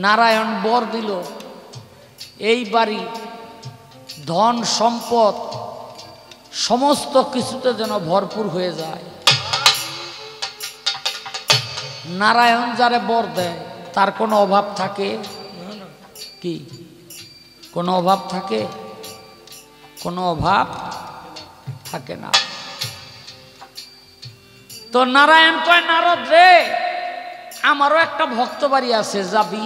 নারায়ণ বর দিল এই বাড়ি ধন সম্পদ সমস্ত কিছুতে যেন ভরপুর হয়ে যায় নারায়ণ যারে বর দেয় তার কোনো অভাব থাকে কি কোনো অভাব থাকে কোনো অভাব থাকে না তো নারায়ণ কয় নারদ রে আমারও একটা ভক্ত বাড়ি আছে যাবি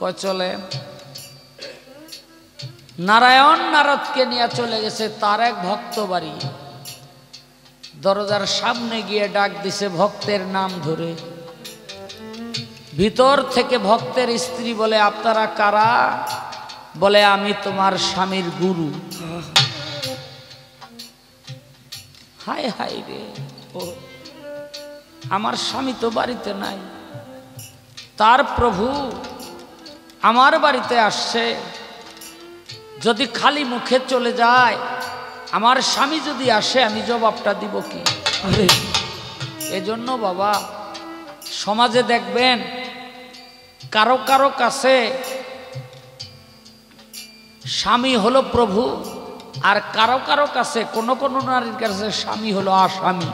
কয় চলে নারায়ণ নারদকে নিয়ে চলে গেছে তার এক ভক্ত বাড়ি দরজার সামনে গিয়ে ডাক দিছে ভক্তের নাম ধরে ভিতর থেকে ভক্তের স্ত্রী বলে আপনারা কারা বলে আমি তোমার স্বামীর গুরু হায় হায় রে আমার স্বামী তো বাড়িতে নাই তার প্রভু আমার বাড়িতে আসছে যদি খালি মুখে চলে যায় আমার স্বামী যদি আসে আমি জবাবটা দিব কি এজন্য বাবা সমাজে দেখবেন কারো কারো কাছে স্বামী হলো প্রভু আর কারো কারো কাছে কোন কোন নারীর কাছে স্বামী হলো আসামি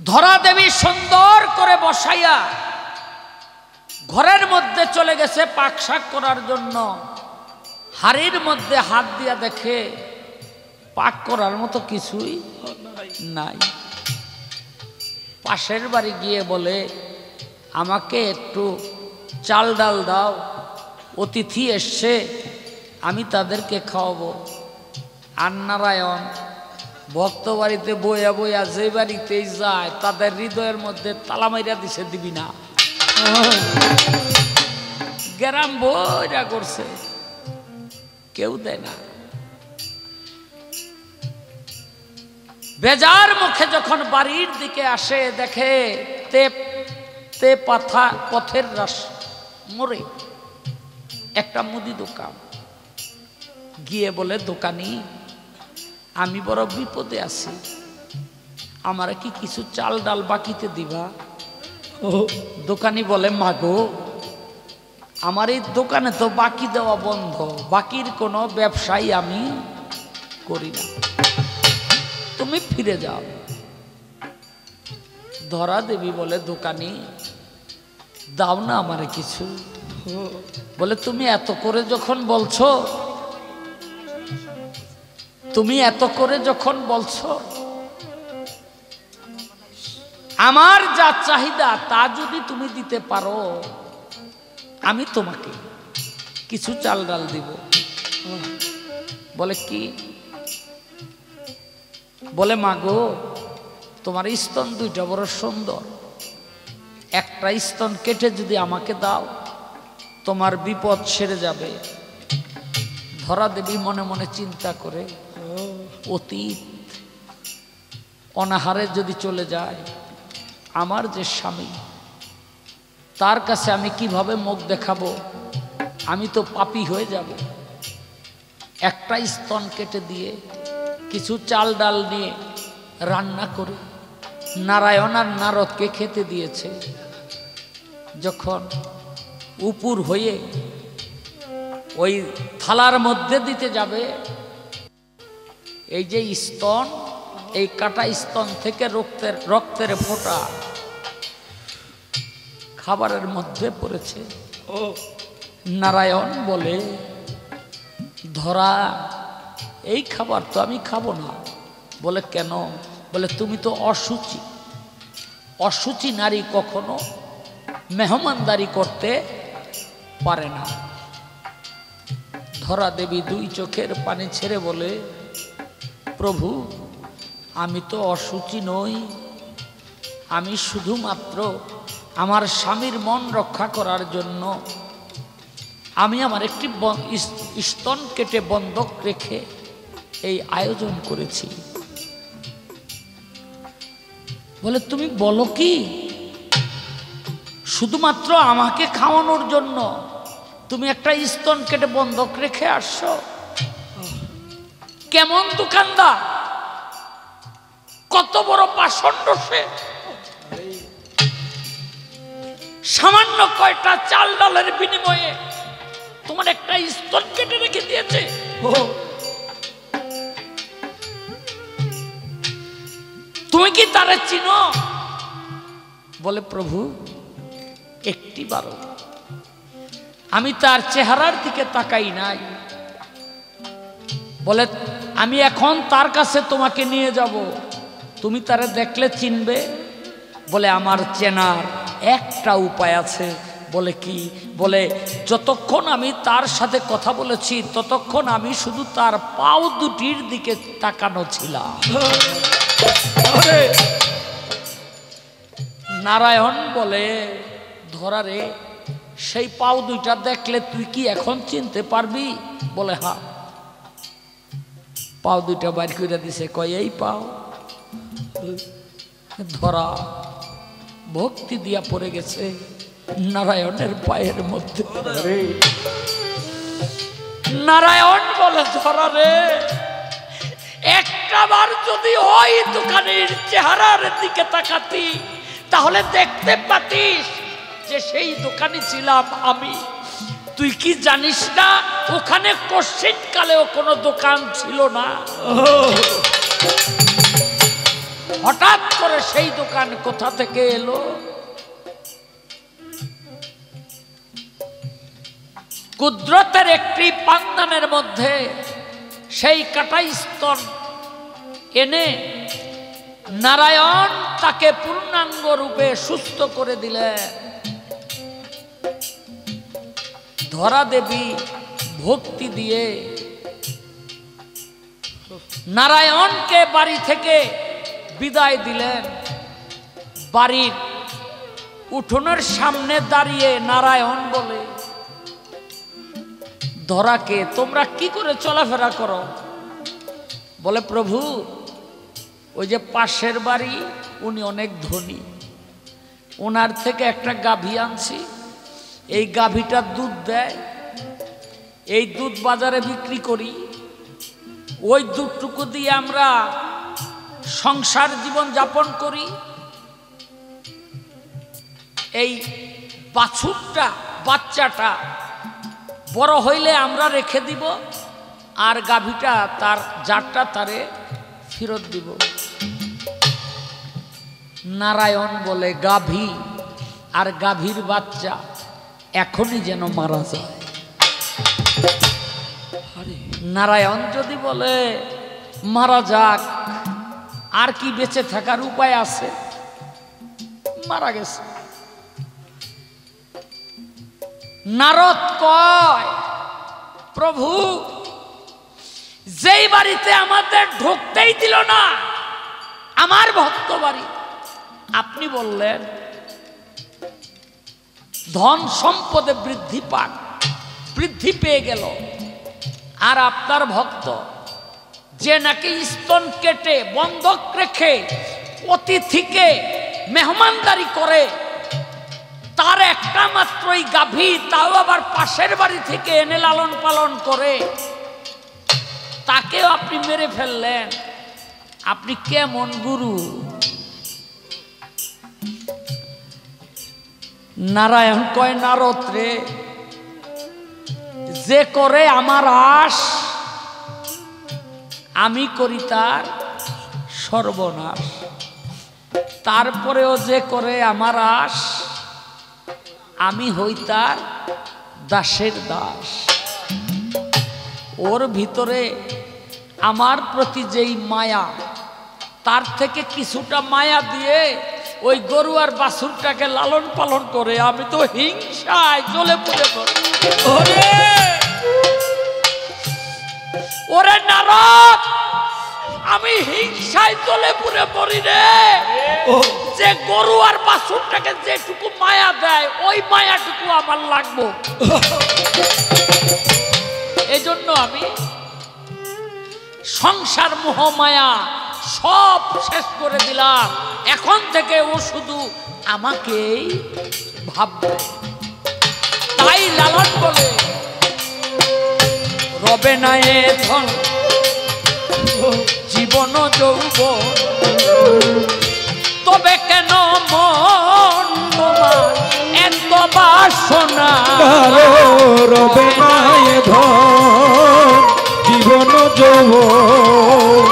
ধরা দেবী সুন্দর করে বসাইয়া ঘরের মধ্যে চলে গেছে পাক শাক করার জন্য হাড়ির মধ্যে হাত দিয়া দেখে পাক করার মতো কিছুই নাই পাশের বাড়ি গিয়ে বলে আমাকে একটু চাল ডাল দাও অতিথি এসছে আমি তাদেরকে খাওয়াবো আর নারায়ণ ভক্ত বাড়িতে বইয়া বইয়া যে বাড়িতেই যায় তাদের হৃদয়ের মধ্যে তালা মাইরা দিছে দিবি না গ্রাম বইরা করছে কেউ দেয় না বেজার মুখে যখন বাড়ির দিকে আসে দেখে তে পাথা পথের রাস মোড়ে একটা মুদি দোকান গিয়ে বলে দোকানি আমি বড় বিপদে আছি আমার কি কিছু চাল ডাল বাকিতে দিবা দোকানি বলে মাগো আমার এই দোকানে তো বাকি দেওয়া বন্ধ, বাকির কোনো ব্যবসাই আমি করি না, তুমি ফিরে যাও। ধরা দেবী বলে, দোকানি দাও না আমারে কিছু। বলে, তুমি এত করে যখন বলছো, তুমি এত করে যখন বলছো, আমার যা চাহিদা তা যদি তুমি দিতে পারো, আমি তোমাকে কিছু চাল ডাল দিব। বলে, কি? বলে, মাগো তোমার স্তন দুইটা বড় সুন্দর, একটা স্তন কেটে যদি আমাকে দাও তোমার বিপদ সেরে যাবে। ধরা দেবী মনে মনে চিন্তা করে, অতীত অনাহারে যদি চলে যায়, আমার যে স্বামী তার কাছে আমি কিভাবে মুখ দেখাবো, আমি তো পাপী হয়ে যাব। একটা স্তন কেটে দিয়ে কিছু চাল ডাল নিয়ে রান্না করে নারায়ণ আর নারদকে খেতে দিয়েছে। যখন উপুর হয়ে ওই থালার মধ্যে দিতে যাবে, এই যে স্তন, এই কাটা স্তন থেকে রক্তের ফোঁটা খাবারের মধ্যে পড়েছে। নারায়ণ বলে, ধরা এই খাবার তো আমি খাবো না। বলে, কেন? বলে, তুমি তো অসুচি, অসুচি নারী কখনো মেহমানদারি করতে পারে না। ধরা দেবী দুই চোখের পানি ছেড়ে বলে, প্রভু আমি তো অসুচি নই, আমি শুধুমাত্র আমার স্বামীর মন রক্ষা করার জন্য আমি আমার একটি স্তন কেটে বন্ধক রেখে এই আয়োজন করেছি। বলে, তুমি বলো কি? শুধুমাত্র আমাকে খাওয়ানোর জন্য তুমি একটা স্তন কেটে বন্ধক রেখে আসছো? কেমন দোকানদার, কত বড় পাষণ্ড সে! সামান্য কয়টা চাল ডালের বিনিময়ে তোমার একটা স্তন কেটে রেখে দিয়েছে। তুমি কি তারে চিনো? বলে, প্রভু একটিবারও আমি তার চেহারার দিকে তাকাই নাই। বলে, আমি এখন তার কাছে তোমাকে নিয়ে যাব, তুমি তারে দেখলে চিনবে? বলে, আমার চেনার একটা উপায় আছে। বলে, কি? বলে, যতক্ষণ আমি তার সাথে কথা বলেছি ততক্ষণ আমি শুধু তার পাও দুটির দিকে তাকানো ছিলাম। নারায়ণ বলে, ধরা রে, সেই পাও দুইটা দেখলে তুই কি এখন চিনতে পারবি? বলে, হ্যাঁ। পাও দুইটা বাইর করে দিছে, কয় এই পাও। ধরা ভক্তি দিয়া পড়ে গেছে নারায়ণের পায়ের মধ্যে। নারায়ণ বলে, ধরা রে, একটা বার যদি ওই দোকানের চেহারার দিকে তাকাতি তাহলে দেখতে পাতিস যে সেই দোকানে ছিলাম আমি। তুই কি জানিস না ওখানে কোশ্চিন কালেও কোনো দোকান ছিল না? হঠাৎ করে সেই দোকান কোথা থেকে এলো? কুদরতের একটি পান্দানের মধ্যে সেই কাটা স্তন এনে নারায়ণ তাকে পূর্ণাঙ্গ রূপে সুস্থ করে দিলেন। ধরা দেবী ভক্তি দিয়ে নারায়ণকে বাড়ি থেকে বিদায় দিলেন। বাড়ির উঠোনের সামনে দাঁড়িয়ে নারায়ণ বলে, ধরাকে তোমরা কি করে চলাফেরা করো? বলে, প্রভু ওই যে পাশের বাড়ি উনি অনেক ধনী, ওনার থেকে একটা গাভী আনছি, এই গাভীটা দুধ দেয়, এই দুধ বাজারে বিক্রি করি, ওই দুধটুকু দিয়ে আমরা সংসার জীবন যাপন করি। এই বাছুরটা বাচ্চাটা বড় হইলে আমরা রেখে দিব, আর গাভীটা তার জাতটা তারে ফেরত দিব। নারায়ণ বলে গাভী আর গাভীর বাচ্চা এখনই যেন মারা যায়। নারায়ণ যদি বলে মারা যাক, আর কি বেঁচে থাকার উপায় আছে? মারা গেছে। নারদ কয়, প্রভু যেই বাড়িতে আমাদের ঢুকতেই দিল না, আমার ভক্ত বাড়ি, আপনি বললেন ধন সম্পদে বৃদ্ধি পেয়ে গেল, আর আপনার ভক্ত যে নাকি স্তন কেটে বন্ধক রেখে অতিথিকে মেহমানদারি করে, তার একটা মাত্রই গাভী, তাও আবার পাশের বাড়ি থেকে এনে লালন পালন করে, তাকেও আপনি মেরে ফেললেন। আপনি কেমন গুরু? নারায়ণ কয়, নারদ রে, যে করে আমার আশ, আমি করি তার সর্বনাশ। তারপরেও যে করে আমার আশ, আমি হই তার দাসের দাস। ওর ভিতরে আমার প্রতি যেই মায়া, তার থেকে কিছুটা মায়া দিয়ে ওই গরু আর বাছুরটাকে লালন পালন করে, আমি তো হিংসায় জ্বলে পুড়ে পড়ি। ওরে নারদ, আমি হিংসায় জ্বলে পুড়ে পড়ি রে। যে গরু আর বাছুরটাকে যেটুকু মায়া দেয়, ওই মায়াটুকু আমার লাগবো। এই জন্য আমি সংসার মোহ মায়া সব শেষ করে দিলাম। এখন থেকে ও শুধু আমাকেই ভাববে। তাই লালন বলে, রবে না এ ধন জীবন যৌবন, তবে কেন মন তোমার এত বাসনা? রবে না এ ধন জীবন যৌবন,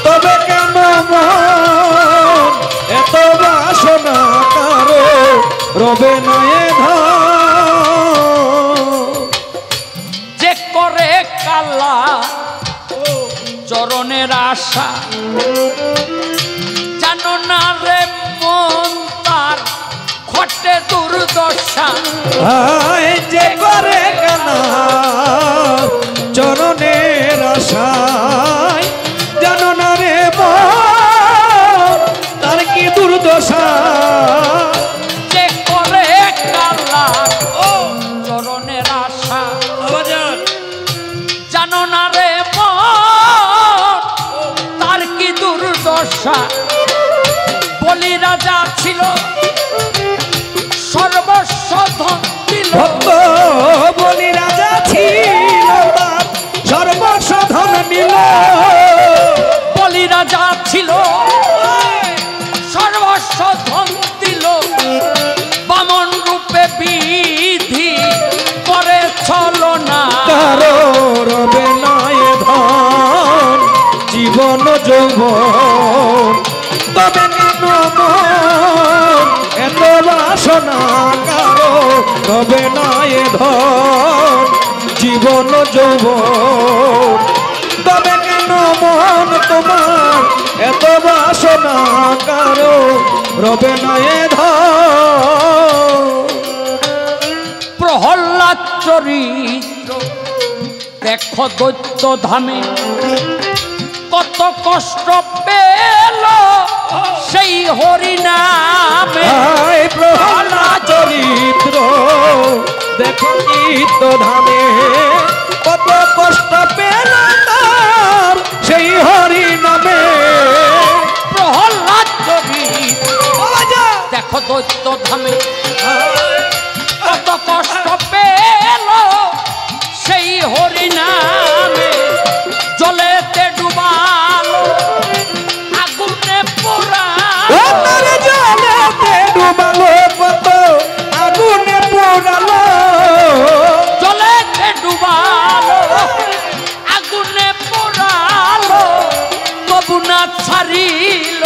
তবে কেন মন এত বাসনা? কারো রবে না এ ধন। যে করে কালা চরণের আশা, জানো না রে মন তার ঘটে দুর্দশা। যে করে কালা চরণের আশা, জানো না রে মন তার কি দুর্দশা। যে করে কালা চরণের আশা, জানো না রে মন তার কি দুর্দশা। বলি রাজা ছিল সর্বস্ব ধন দিল, বলি রাজা ছিল সর্বস্ব ধন নিল। বলি রাজা ছিল সর্বস্ব ধন দিল, বামন রূপে বিধি করে ছলনা। কারো রবে না এ ধন জীবন যৌবন, তবে কেন মন এত বাসনা? কারো রবে না এ ধন জীবন যৌবন, তবে কেন মন তোমার এত বাসনা? কারো রবে না এ ধন। প্রহ্লাদ চরিত্র দেখো দৈত্য ধামে, কত কষ্ট পেল সেই হরিনামে। প্রহ্লাদ চরিত্র দেখো নিত্য ধামে, কত কষ্ট পেল তার সেই হরি নামে। প্রহ্লাদ চরিত্র দেখো দৈত্য ধামে, কত কষ্ট পেল সেই হরিনামে। জলেতে ডুবালো আগুনে পোড়ালো, জলেতে ডুবালো কত আগুনে পোড়ালো। ছাড়িল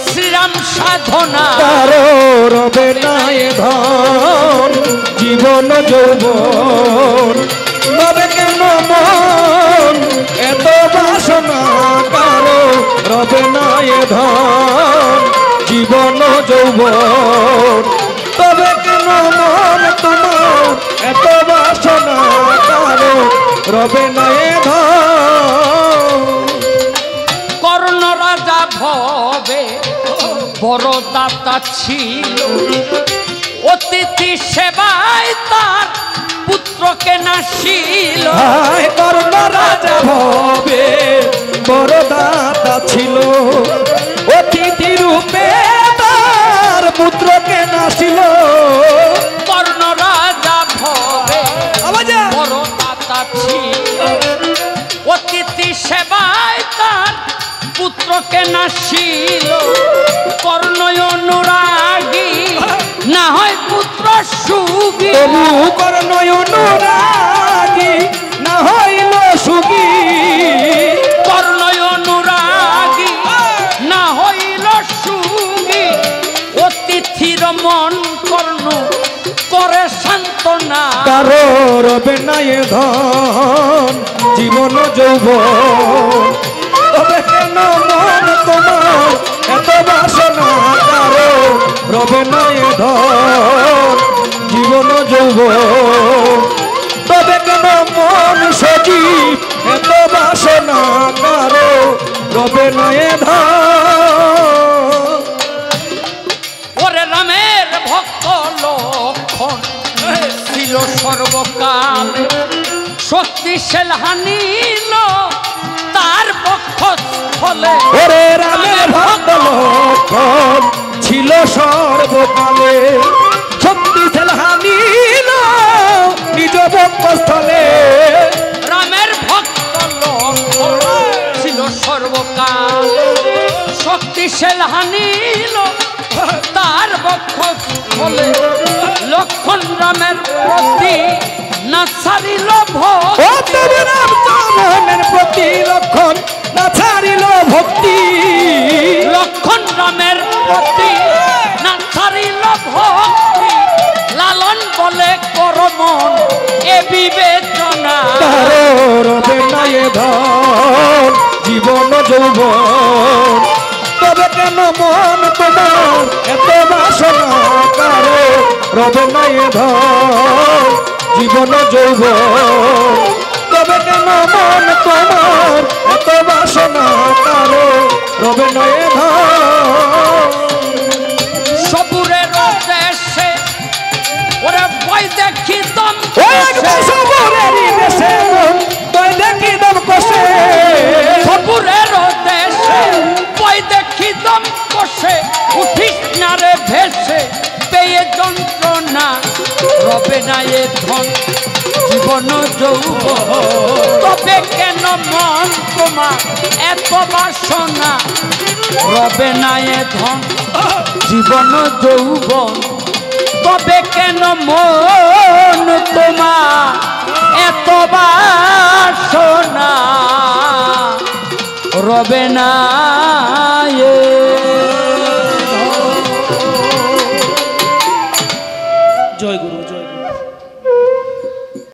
শ্রীরাম সাধনা কারো রবে নাই ধন জীবন যৌবন তবে কেন মন এত বাসনা কারো রবে নাই ধন জীবন যৌবন তবে কেন মন তোমার এত বাসনা কারো রবে নাই ধন কর্ণ রাজা ভবে বড় দাতা ছিল অতিথি সেবায় তার পুত্রকে নাশিল হায় কর্ণ রাজা ভবে বড় দাতা ছিল অতিথি রূপে তার পুত্রকে নাশিল কর্ণ রাজা ভবে বড় দাতা ছিল অতিথি সেবায় তার পুত্রকে নাশিল কর্ণ অনুরাগী না হয় পুত্র সুখী তবু কর্ণ অনুরাগী না হইল সুখী কর্ণ অনুরাগী না হইল সুখী অতিথির মন কর্ণ করে সান্ত্বনা কারো রবে নাই ধন জীবন যৌবন তবে কেন মন তোমার এত বাসনা কারো রবে নাই ধন জীবন যৌবন তবে কেন মন সজীব এত বাসনা কারো রবে নাই ধন ওরে রামের ভক্ত লক্ষণ ছিল সর্বকাল শক্তিশাল হানিল তার পক্ষ ফলে ওরে রামের ভক্ত লক্ষণ ছিল সর্বকালে শক্তিশাল হানিল নিজ বক্ষস্থলে রামের ভক্ত লক্ষণ ছিল সর্বকাল শক্তিশাল হানিল তার বক্ষ ফলে লক্ষণ রামের প্রতি না ছাড়িল ভক্তি রামের প্রতি লক্ষণ না ছাড়িল ভক্তি লক্ষণ রামের প্রতি না ছাড়িল ভক্তি লালন বলে করমন এ বিবেচনা কারো রবে নাই ধন জীবন যৌবন তবে কেন মন তোমার এত বাসনা কারো রবে নাই ধন জীবন যৌবন তবে কেন মন তোমার এত বাসনা কারো রবে নাই ধন সবুরের দেশে ওরা ভয় দেখি দম সবুরেরই দেশে মন তুই দেখি দম কষে সবুরের দেশে ভয় দেখি দম কষে উঠিস না রে ভেসে পেয়ে যন্ত্রণা রবে না এ ধন জীবন যৌবন তবে কেন মন তোমার এত বাসনা রবে না এ ধন জীবন যৌবন তবে কেন মন তোমার এত বাসনা রবে না